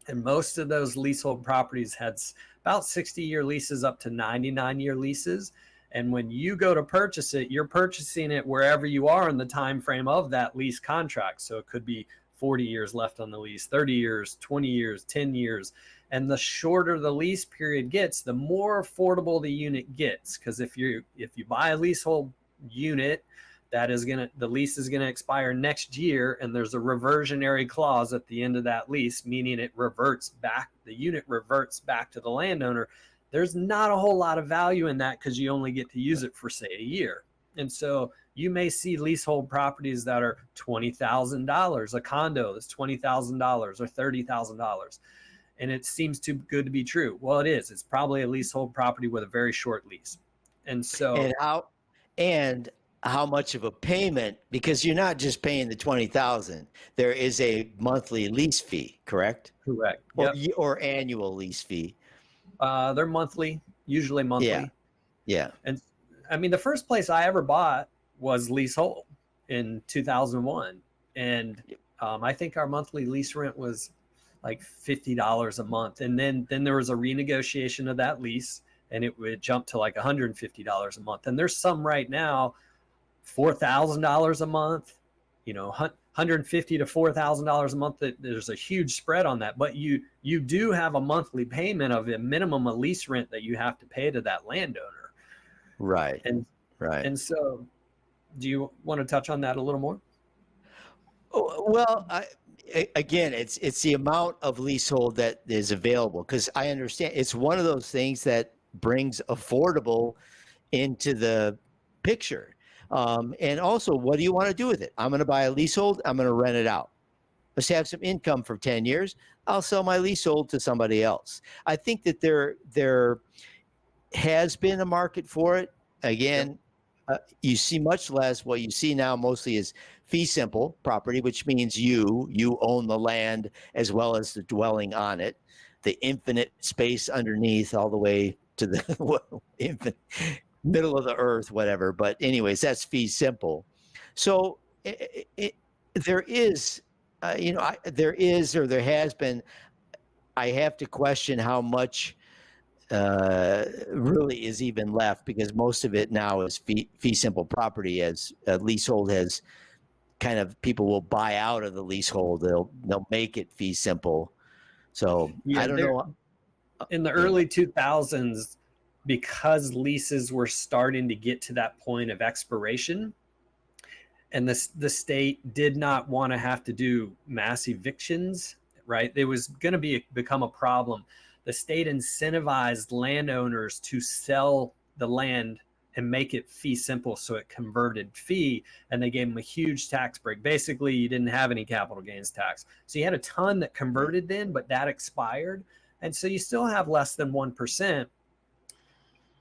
And most of those leasehold properties had about 60-year leases up to 99-year leases. And when you go to purchase it, you're purchasing it wherever you are in the time frame of that lease contract. So it could be 40 years left on the lease, 30 years, 20 years, 10 years. And the shorter the lease period gets, the more affordable the unit gets. Because if you buy a leasehold unit, the lease is gonna expire next year, and there's a reversionary clause at the end of that lease, meaning the unit reverts back to the landowner. There's not a whole lot of value in that because you only get to use it for, say, a year. And so you may see leasehold properties that are $20,000, a condo that's $20,000 or $30,000. And it seems too good to be true. Well, it is. It's probably a leasehold property with a very short lease. And so how much of a payment, because you're not just paying the $20,000, there is a monthly lease fee, correct? Correct. Or annual lease fee. They're monthly, usually monthly. Yeah. And I mean, the first place I ever bought was leasehold in 2001. And I think our monthly lease rent was like $50 a month. And then there was a renegotiation of that lease, and it would jump to like $150 a month. And there's some right now, $4,000 a month, $150 to $4,000 a month. That there's a huge spread on that, but you do have a monthly payment of a minimum of lease rent that you have to pay to that landowner. Right. And so, do you want to touch on that a little more? Well, again, it's the amount of leasehold that is available, because I understand it's one of those things that brings affordable into the picture. And also, what do you want to do with it? I'm going to buy a leasehold. I'm going to rent it out. Let's have some income for 10 years. I'll sell my leasehold to somebody else. I think that there has been a market for it. Again, you see much less. What you see now mostly is fee simple property, which means you own the land as well as the dwelling on it, the infinite space underneath all the way to the infinite middle of the earth, whatever. But anyways, that's fee simple. So there is, there has been, I have to question how much really is even left, because most of it now is fee simple property, as leasehold has kind of, people will buy out of the leasehold. They'll make it fee simple. So Yeah, I don't know. in the early 2000s, because leases were starting to get to that point of expiration, and the state did not want to have to do mass evictions, right? It was going to become a problem. The state incentivized landowners to sell the land and make it fee simple, so it converted fee, and they gave them a huge tax break. Basically, you didn't have any capital gains tax. So you had a ton that converted then, but that expired. And so you still have less than 1%.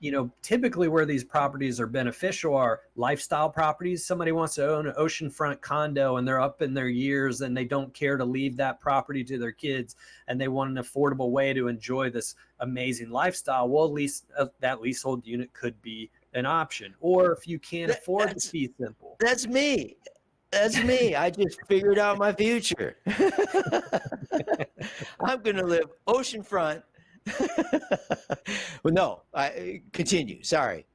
You know, typically where these properties are beneficial are lifestyle properties. Somebody wants to own an oceanfront condo and they're up in their years and they don't care to leave that property to their kids, and they want an affordable way to enjoy this amazing lifestyle. Well, at least that leasehold unit could be an option. Or if you can't afford the fee simple. That's me. That's me. I just figured out my future. I'm going to live oceanfront. Well, no, I continue. Sorry.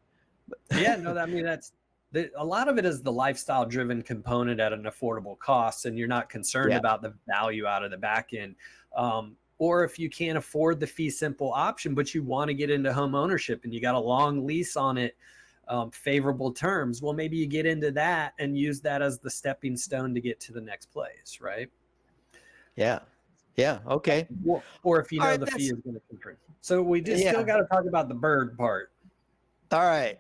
Yeah, no, I mean, a lot of it is the lifestyle driven component at an affordable cost, and you're not concerned about the value out of the back end. Or if you can't afford the fee simple option, but you want to get into home ownership and you got a long lease on it, favorable terms, well, maybe you get into that and use that as the stepping stone to get to the next place, right? Yeah. Yeah. Okay. Or if you know the fee is going to increase. So we just still got to talk about the BRRR'd part. All right.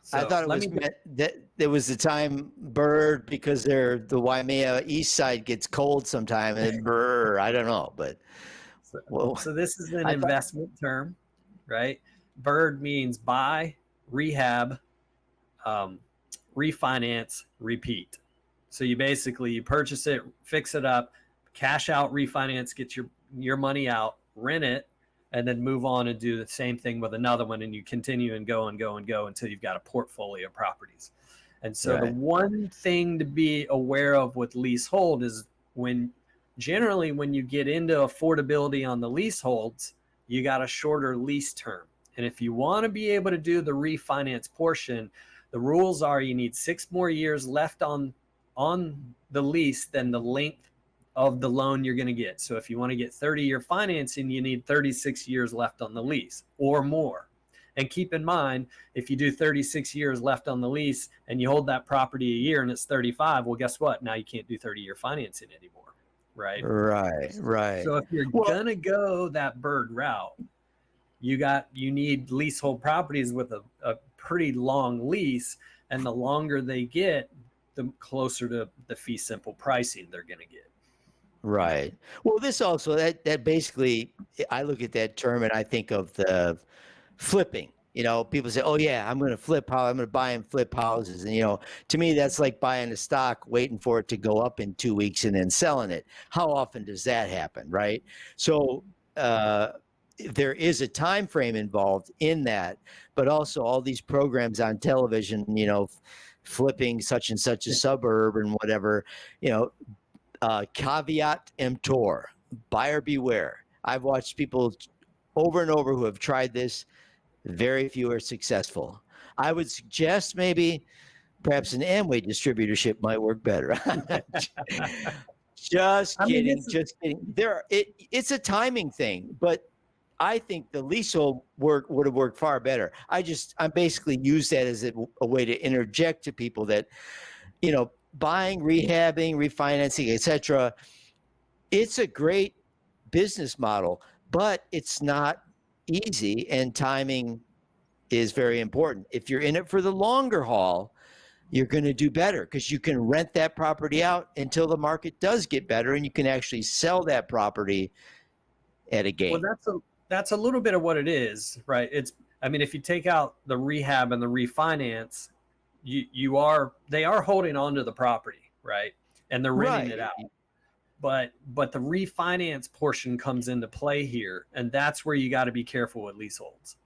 So I thought it was meant that there was the time BRRR'd because the Waimea east side gets cold sometime, and BRRRR, I don't know, but so this is an investment term, right? BRRR'd means buy, rehab, refinance, repeat. So you purchase it, fix it up, cash out, refinance, get your money out, rent it, and then move on and do the same thing with another one, and you continue and go and go and go until you've got a portfolio of properties. And so the one thing to be aware of with leasehold is generally when you get into affordability on the leaseholds, you got a shorter lease term. And if you want to be able to do the refinance portion, the rules are you need 6 more years left on the lease than the length of the loan you're going to get. So if you want to get 30-year financing, you need 36 years left on the lease or more. And keep in mind, if you do 36 years left on the lease and you hold that property a year and it's 35, well, guess what? Now you can't do 30-year financing anymore, right? Right. So if you're going to go that BRRR'd route, you need leasehold properties with a pretty long lease, and the longer they get, the closer to the fee simple pricing they're going to get. Right. Well, this also, that basically, I look at that term and I think of the flipping. You know, people say, oh yeah, I'm going to flip I'm going to buy and flip houses. And, you know, to me, that's like buying a stock, waiting for it to go up in 2 weeks and then selling it. How often does that happen? Right. So, there is a time frame involved in that, but also all these programs on television, you know, flipping such and such a suburb and whatever, you know, caveat emptor, buyer beware. I've watched people over and over who have tried this. Very few are successful. I would suggest maybe perhaps an Amway distributorship might work better. Just kidding. It's a timing thing, but I think the leasehold would have worked far better. I basically use that as a way to interject to people that, you know, buying, rehabbing, refinancing, etc. It's a great business model, but it's not easy, and timing is very important. If you're in it for the longer haul, you're going to do better because you can rent that property out until the market does get better, and you can actually sell that property at a gain. Well, that's a little bit of what it is, right? If you take out the rehab and the refinance, they are holding on to the property, right? And they're renting it out. But the refinance portion comes into play here, and that's where you got to be careful with leaseholds.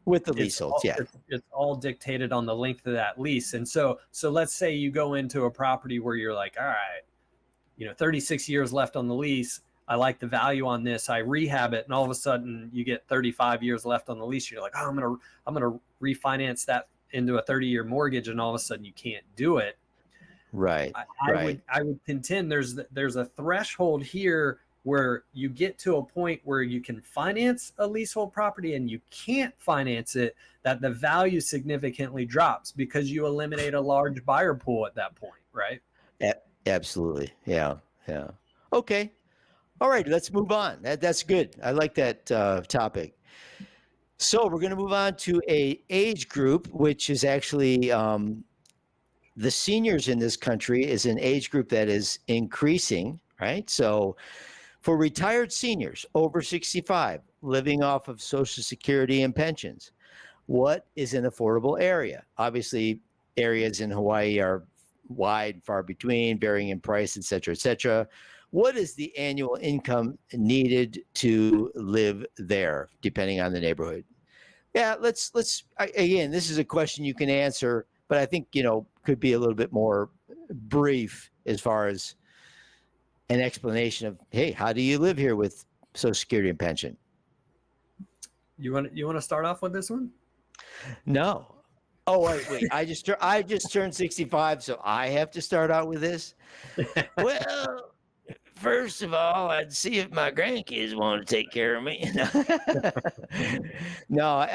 With the leaseholds, it's all dictated on the length of that lease. And so let's say you go into a property where you're like, all right, 36 years left on the lease. I like the value on this. I rehab it, and all of a sudden you get 35 years left on the lease. You're like, oh, I'm gonna refinance that into a 30-year mortgage, and all of a sudden you can't do it. Right. I would contend there's a threshold here where you get to a point where you can finance a leasehold property and you can't finance it, that the value significantly drops because you eliminate a large buyer pool at that point, right? Absolutely. Yeah. Yeah. Okay. All right. Let's move on. That's good. I like that topic. So we're going to move on to a age group, which is actually the seniors in this country is an age group that is increasing, right? So for retired seniors over 65 living off of Social Security and pensions, what is an affordable area? Obviously, areas in Hawaii are wide, far between, varying in price, et cetera, et cetera. What is the annual income needed to live there, depending on the neighborhood? Yeah, again, this is a question you can answer, but I think, could be a little bit more brief as far as an explanation of, hey, how do you live here with Social Security and pension? You want to start off with this one? No. Oh, wait. I just turned 65, so I have to start out with this. Well, first of all, I'd see if my grandkids want to take care of me. No,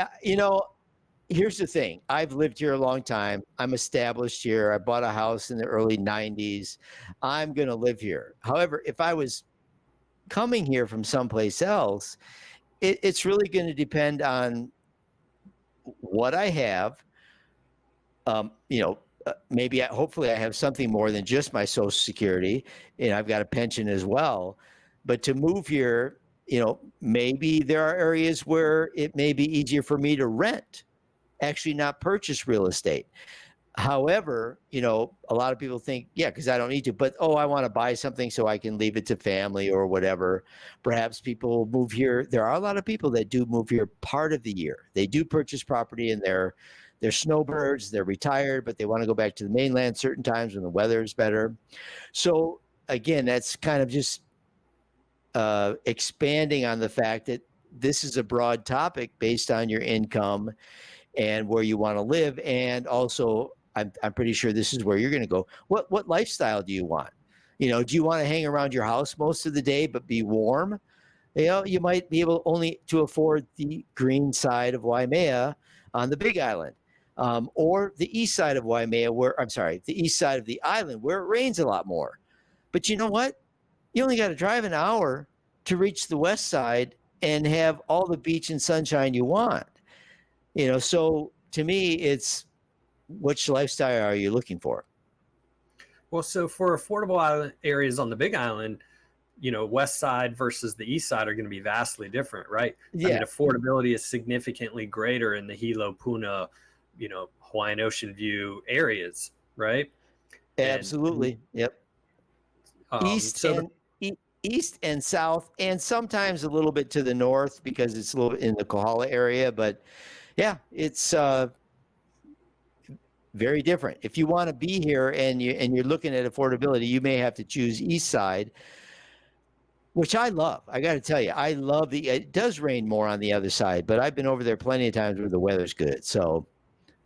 here's the thing. I've lived here a long time. I'm established here. I bought a house in the early 90s. I'm going to live here. However, if I was coming here from someplace else, it's really going to depend on what I have. Hopefully I have something more than just my Social Security, and I've got a pension as well. But to move here, maybe there are areas where it may be easier for me to rent, actually not purchase real estate. However, a lot of people think, yeah, because I don't need to, but I want to buy something so I can leave it to family or whatever. Perhaps people move here. There are a lot of people that do move here part of the year. They do purchase property and they're snowbirds, they're retired, but they want to go back to the mainland certain times when the weather is better. So again, that's kind of just expanding on the fact that this is a broad topic based on your income and where you want to live. And also, I'm pretty sure this is where you're going to go. What lifestyle do you want? Do you want to hang around your house most of the day but be warm? You might be able only to afford the green side of Waimea on the Big Island. Or the east side of Waimea, the east side of the island, where it rains a lot more. But you know what? You only got to drive an hour to reach the west side and have all the beach and sunshine you want. So to me, it's which lifestyle are you looking for? Well, so for affordable island areas on the Big Island, west side versus the east side are going to be vastly different, right? Yeah. I mean, affordability is significantly greater in the Hilo, Puna, Hawaiian Ocean view areas, right? Absolutely. Yep. East and south, and sometimes a little bit to the north because it's a little bit in the Kohala area. But yeah, it's very different. If you want to be here and you're looking at affordability, you may have to choose east side, which I love. I got to tell you, I love it does rain more on the other side, but I've been over there plenty of times where the weather's good. So,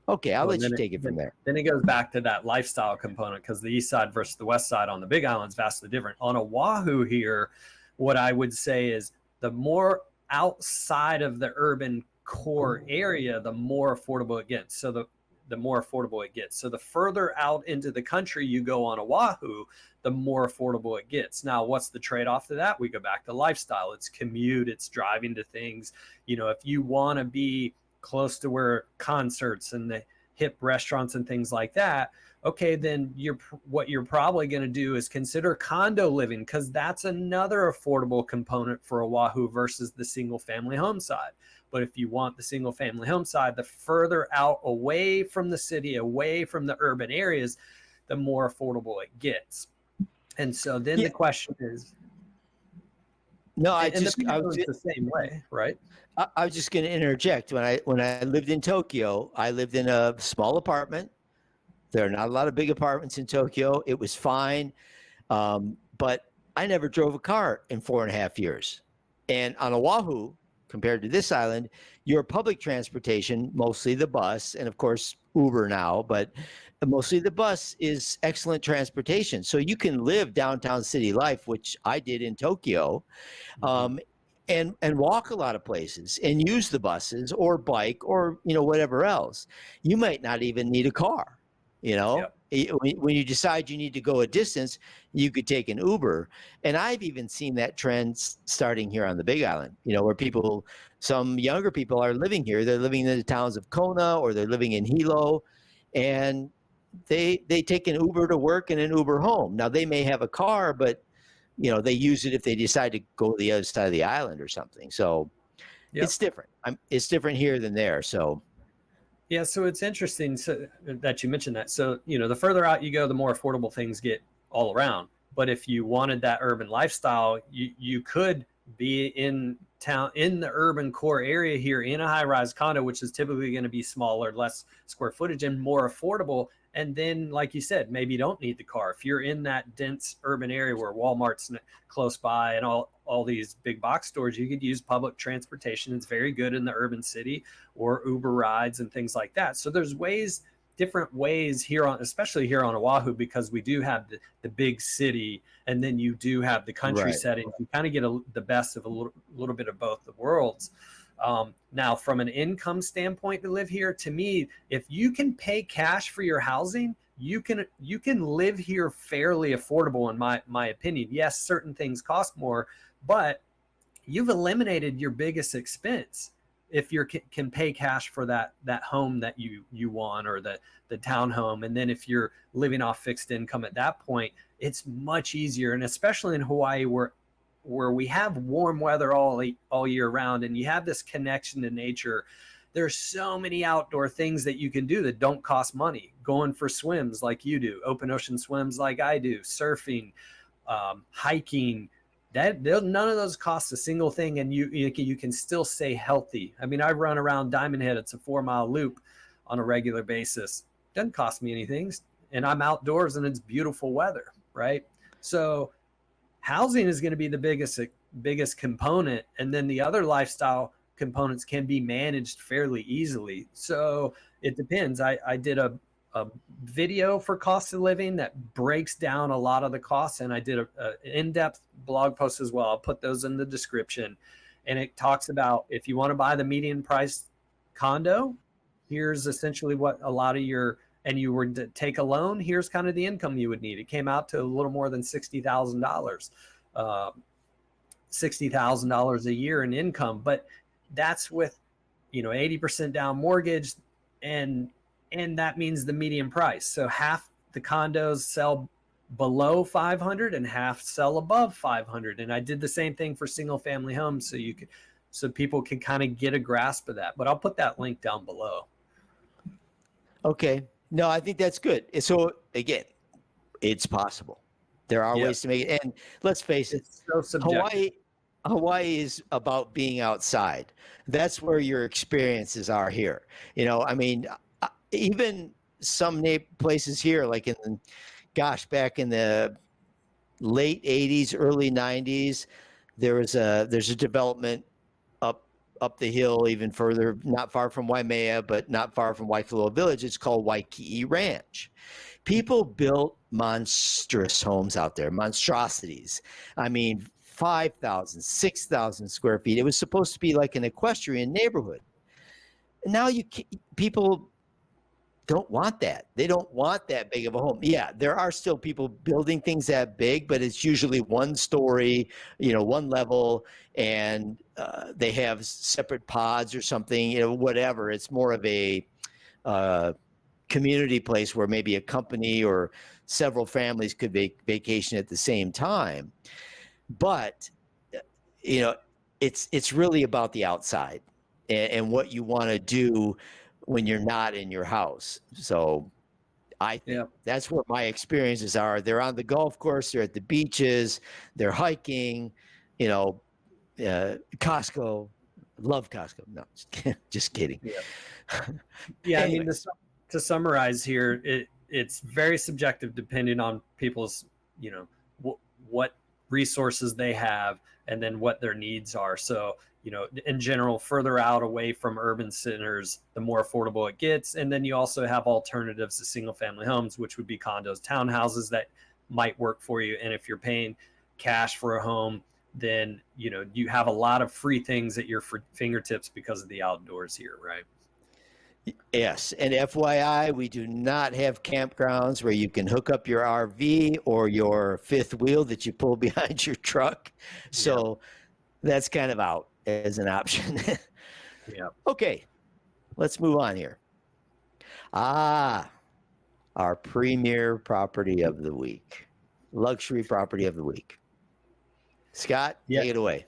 okay, I'll let you take it from there. Then it goes back to that lifestyle component because the east side versus the west side on the Big Island is vastly different. On Oahu here, what I would say is the more outside of the urban core area, the more affordable it gets. So the more affordable it gets. So the further out into the country you go on Oahu, the more affordable it gets. Now, what's the trade-off to that? We go back to lifestyle. It's commute, it's driving to things. If you want to be close to where concerts and the hip restaurants and things like that, okay, then what you're probably going to do is consider condo living, because that's another affordable component for Oahu versus the single family home side. But if you want the single family home side, the further out away from the city, away from the urban areas, the more affordable it gets. And so then the question is, the same way, right? I was just going to interject. When I lived in Tokyo, I lived in a small apartment. There are not a lot of big apartments in Tokyo. It was fine. But I never drove a car in 4.5 years. And on Oahu, compared to this island, your public transportation, mostly the bus, and of course Uber now, but mostly the bus is excellent transportation. So you can live downtown city life, which I did in Tokyo, um, and walk a lot of places and use the buses or bike or whatever else. You might not even need a car. Yep. When you decide you need to go a distance, you could take an Uber. And I've even seen that trend starting here on the Big Island, where some younger people are living here. They're living in the towns of Kona, or they're living in Hilo, and they take an Uber to work and an Uber home. Now they may have a car, but they use it if they decide to go to the other side of the island or something. So Yep. it's different. It's different here than there. So. Yeah, so it's interesting that you mentioned that. So, the further out you go, the more affordable things get all around. But if you wanted that urban lifestyle, you could be in town, in the urban core area here, in a high-rise condo, which is typically going to be smaller, less square footage, and more affordable. And then, like you said, maybe you don't need the car. If you're in that dense urban area where Walmart's close by and all these big box stores, you could use public transportation. It's very good in the urban city, or Uber rides and things like that. So there's different ways here especially here on Oahu, because we do have the big city, and then you do have the country Right. setting. You kind of get the best of a little bit of both the worlds. Now, from an income standpoint to live here, to me, if you can pay cash for your housing, you can live here fairly affordable, in my opinion. Yes, certain things cost more, but you've eliminated your biggest expense if you can pay cash for that home that you want, or the townhome. And then if you're living off fixed income at that point, it's much easier. And especially in Hawaii, where we have warm weather all year round, and you have this connection to nature. There's so many outdoor things that you can do that don't cost money. Going for swims like you do, open ocean swims like I do, surfing, hiking. None of those cost a single thing, and you can still stay healthy. I mean, I run around Diamond Head. It's a 4-mile loop on a regular basis. Doesn't cost me anything, and I'm outdoors, and it's beautiful weather, right? So housing is going to be the biggest component, and then the other lifestyle components can be managed fairly easily. So it depends. I did a video for cost of living that breaks down a lot of the costs, and I did an in-depth blog post as well. I'll put those in the description, and it talks about, if you want to buy the median price condo, here's essentially what and you were to take a loan, here's kind of the income you would need. It came out to a little more than $60,000, $60,000 a year in income. But that's with 80% down mortgage, and that means the median price. So half the condos sell below 500 and half sell above 500. And I did the same thing for single family homes, so people can kind of get a grasp of that. But I'll put that link down below. Okay. No, I think that's good. So again, it's possible. There are ways to make it. And let's face it, It's so subjective. Hawaii is about being outside. That's where your experiences are here. I mean, even some places here, like back in the late 80s, early 90s, there's a development up the hill, even further, not far from Waimea, but not far from Waikoloa Village. It's called Waikiki Ranch. People built monstrous homes out there, monstrosities. I mean, 5,000, 6,000 square feet. It was supposed to be like an equestrian neighborhood. Now people don't want that. They don't want that big of a home. Yeah, there are still people building things that big, but it's usually one story, one level, and they have separate pods or something, whatever. It's more of a community place where maybe a company or several families could vacation at the same time. But, it's really about the outside and what you want to do when you're not in your house. So I think that's where my experiences are. They're on the golf course, they're at the beaches, they're hiking, Costco. Love Costco. No, just kidding. Yeah. Anyway. I mean, to summarize here, it's very subjective depending on people's, what resources they have, and then what their needs are. So, in general, further out away from urban centers, the more affordable it gets. And then you also have alternatives to single family homes, which would be condos, townhouses that might work for you. And if you're paying cash for a home, then, you have a lot of free things at your fingertips because of the outdoors here, right? Yes, and FYI, we do not have campgrounds where you can hook up your RV or your fifth wheel that you pull behind your truck. So that's kind of out as an option. Yeah. Okay, let's move on here. Our premier property of the week, luxury property of the week. Scott, take it away.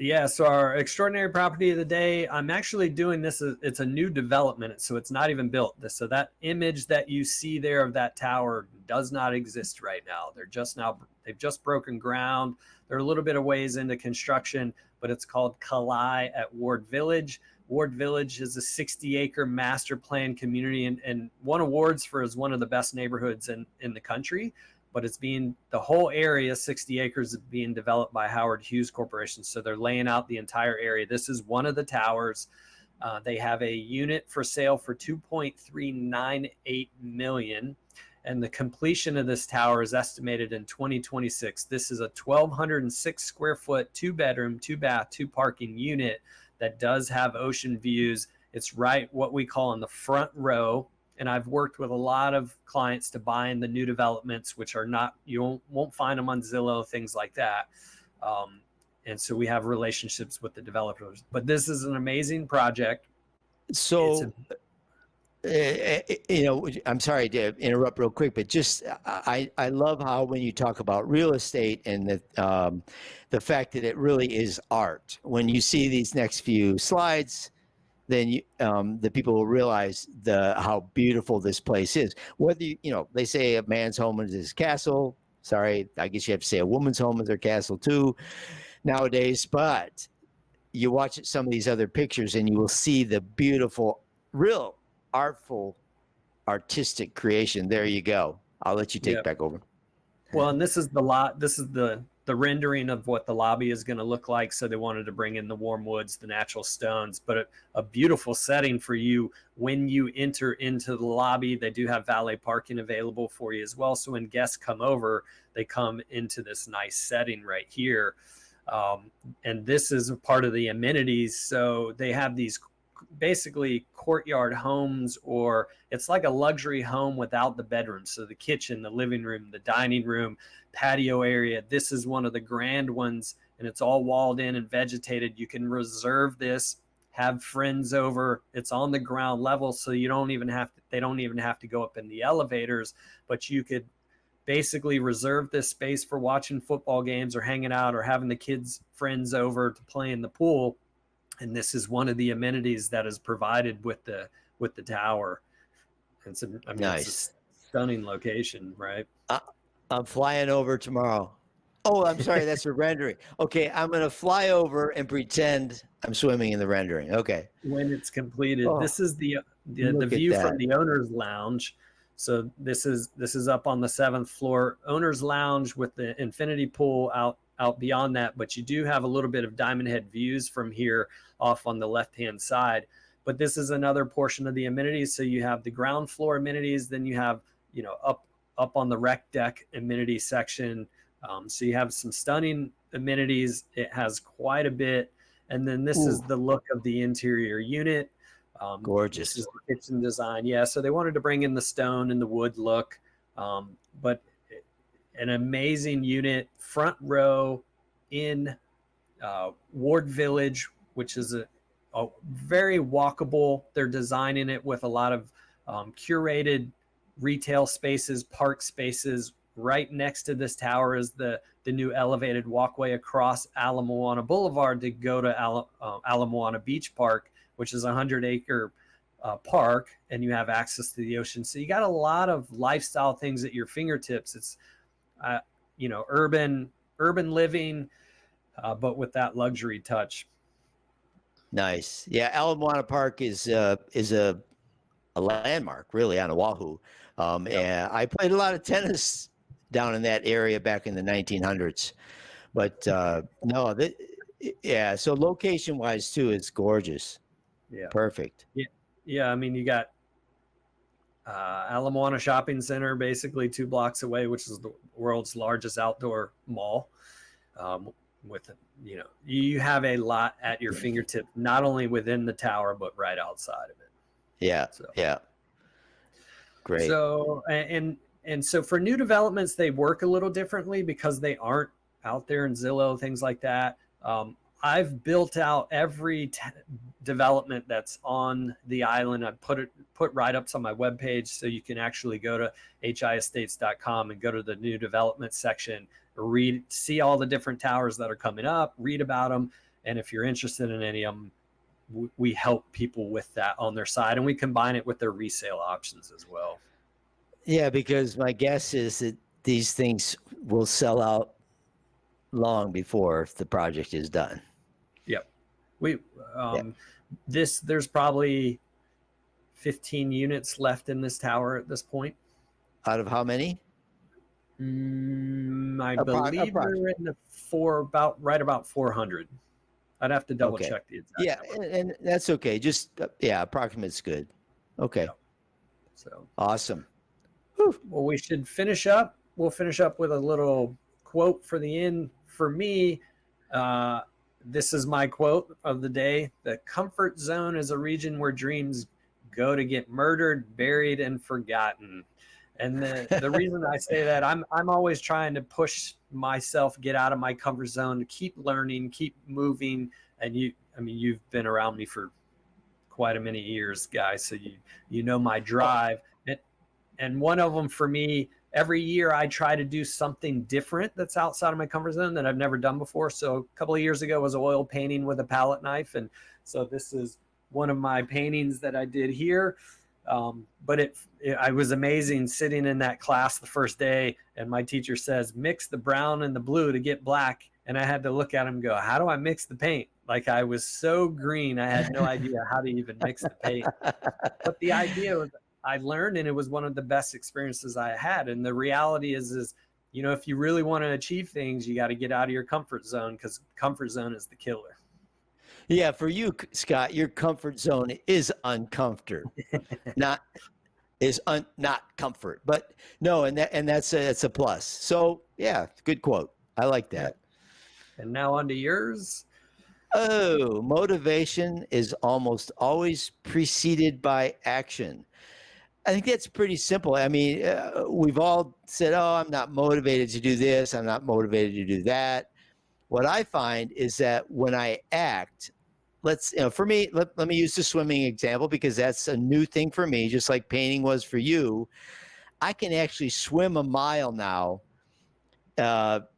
Yeah, so our extraordinary property of the day, I'm actually doing this. It's a new development, so it's not even built. So that image that you see there of that tower does not exist right now. They've just broken ground. They're a little bit of ways into construction, but it's called Kalae at WardVillage. WardVillage is a 60-acre master plan community and won awards for as one of the best neighborhoods in the country. But the whole area, 60 acres, is being developed by Howard Hughes Corporation. So they're laying out the entire area. This is one of the towers. They have a unit for sale for $2.398 million. And the completion of this tower is estimated in 2026. This is a 1,206 square foot, 2-bedroom, 2-bath, 2-parking unit that does have ocean views. It's right what we call in the front row. And I've worked with a lot of clients to buy in the new developments, which are not, you won't find them on Zillow, things like that. And so we have relationships with the developers. But this is an amazing project. So, I'm sorry to interrupt real quick, but just I love how when you talk about real estate and the fact that it really is art. When you see these next few slides, then the people will realize how beautiful this place is. Whether they say a man's home is his castle. Sorry, I guess you have to say a woman's home is their castle too nowadays. But you watch some of these other pictures, and you will see the beautiful, real artful, artistic creation. There you go. I'll let you take it back over. Well, and this is the rendering of what the lobby is going to look like. So they wanted to bring in the warm woods, the natural stones, but a beautiful setting for you when you enter into the lobby. They do have valet parking available for you as well. So when guests come over, they come into this nice setting right here. And this is a part of the amenities. So they have these basically courtyard homes, or it's like a luxury home without the bedrooms. So the kitchen, the living room, the dining room, patio area. This is one of the grand ones, and it's all walled in and vegetated. You can reserve this, have friends over. It's on the ground level, so they don't even have to go up in the elevators, but you could basically reserve this space for watching football games or hanging out or having the kids' friends over to play in the pool. And this is one of the amenities that is provided with the tower. It's nice. It's a stunning location, right? I'm flying over tomorrow. Oh, I'm sorry, that's a rendering. Okay, I'm going to fly over and pretend I'm swimming in the rendering. Okay. When it's completed, this is the view from the owner's lounge. So this is up on the 7th floor, owner's lounge with the infinity pool out beyond that. But you do have a little bit of Diamond Head views from here off on the left-hand side. But this is another portion of the amenities. So you have the ground floor amenities, then you have, up on the rec deck amenity section. So you have some stunning amenities. It has quite a bit. And then this is the look of the interior unit. Gorgeous. This is the kitchen design. Yeah, so they wanted to bring in the stone and the wood look. But an amazing unit, front row in WardVillage, which is a very walkable. They're designing it with a lot of curated retail spaces, park spaces. Right next to this tower is the new elevated walkway across Ala Moana Boulevard to go to Ala Moana Beach Park, which is a 100-acre park, and you have access to the ocean. So you got a lot of lifestyle things at your fingertips. It's urban living, but with that luxury touch. Nice. Yeah, Ala Moana Park is a landmark, really, on Oahu. And I played a lot of tennis down in that area back in the 1900s. But no, yeah. So location wise too, it's gorgeous. Yeah. Perfect. Yeah. Yeah. I mean, you got Ala Moana Shopping Center, basically 2 blocks away, which is the world's largest outdoor mall. With, you have a lot at your fingertip, not only within the tower, but right outside of it. Yeah. So, yeah. Great. So, and so for new developments, they work a little differently because they aren't out there in Zillow, things like that. I've built out every development that's on the island. I put write-ups on my webpage, so you can actually go to hiestates.com and go to the new development section, see all the different towers that are coming up, read about them. And if you're interested in any of them, we help people with that on their side, and we combine it with their resale options as well. Yeah, because my guess is that these things will sell out long before the project is done. Yep. There's probably 15 units left in this tower at this point. Out of how many? I believe we're in the right about 400. I'd have to double check the exact number. And that's okay. Just approximate's good. Okay. Yeah. So awesome. Well, we should finish up. We'll finish up with a little quote for the end. For me, this is my quote of the day: "The comfort zone is a region where dreams go to get murdered, buried, and forgotten." And the reason I say that, I'm always trying to push myself, get out of my comfort zone, to keep learning, keep moving. And you've been around me for quite a many years, guys, so you know my drive. And one of them for me, every year I try to do something different that's outside of my comfort zone that I've never done before. So a couple of years ago was oil painting with a palette knife, and so this is one of my paintings that I did here. But I was amazing sitting in that class the first day, and my teacher says, mix the brown and the blue to get black. And I had to look at him and go, how do I mix the paint? Like, I was so green, I had no idea how to even mix the paint. But the idea was, I learned, and it was one of the best experiences I had. And the reality is, if you really want to achieve things, you got to get out of your comfort zone, because comfort zone is the killer. Yeah, for you, Scott, your comfort zone is uncomfortable, not comfort. But no, and that's a plus. So yeah, good quote. I like that. And now on to yours. Oh, motivation is almost always preceded by action. I think that's pretty simple. I mean, we've all said, "Oh, I'm not motivated to do this. I'm not motivated to do that." What I find is that when I act, for me, let me use the swimming example, because that's a new thing for me, just like painting was for you. I can actually swim a mile now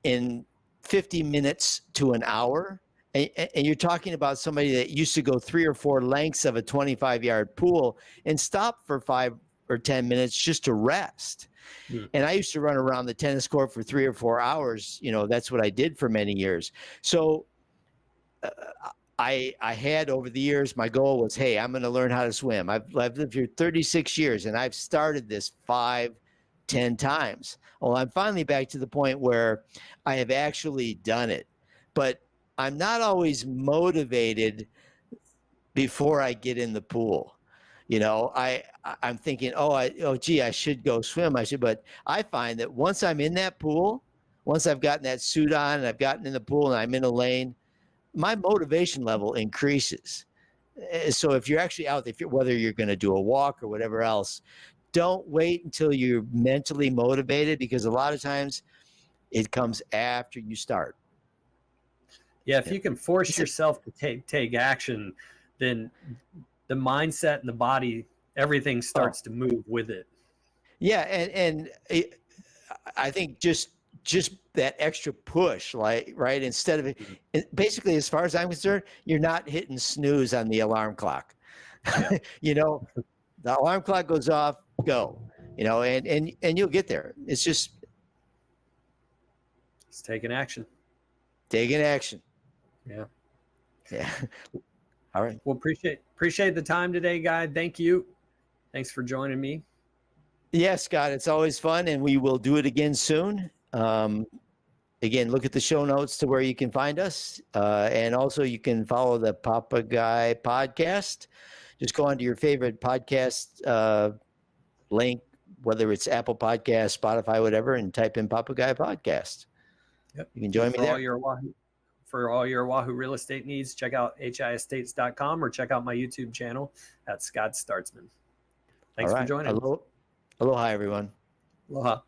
in 50 minutes to an hour. And you're talking about somebody that used to go 3 or 4 lengths of a 25-yard pool and stop for 5 or 10 minutes just to rest. And I used to run around the tennis court for 3 or 4 hours. That's what I did for many years. So I had, over the years, my goal was, hey, I'm going to learn how to swim. I've lived here 36 years, and I've started this 5, 10 times. Well, I'm finally back to the point where I have actually done it. But I'm not always motivated before I get in the pool. I'm thinking, gee, I should go swim. But I find that once I'm in that pool, once I've gotten that suit on and I've gotten in the pool and I'm in a lane, my motivation level increases. So if you're actually out, whether you're going to do a walk or whatever else, don't wait until you're mentally motivated, because a lot of times it comes after you start. Yeah, if you can force yourself to take action, then the mindset and the body, everything starts to move with it. Yeah, and I think just that extra push, like, right, instead of it, basically, as far as I'm concerned, you're not hitting snooze on the alarm clock. Yeah. The alarm clock goes off, go. And you'll get there. It's taking action. Taking action. Yeah. Yeah. All right. Well, appreciate the time today, guy. Thank you. Thanks for joining me. Yeah, Scott, it's always fun, and we will do it again soon. again, look at the show notes to where you can find us. And also you can follow the Papagayi podcast. Just go onto your favorite podcast link, whether it's Apple Podcast, Spotify, whatever, and type in Papagayi Podcast. Yep. You can join me there. For all your Oahu real estate needs, check out hiestates.com or check out my YouTube channel at Scott Startsman. Thanks for joining. Aloha, everyone. Aloha.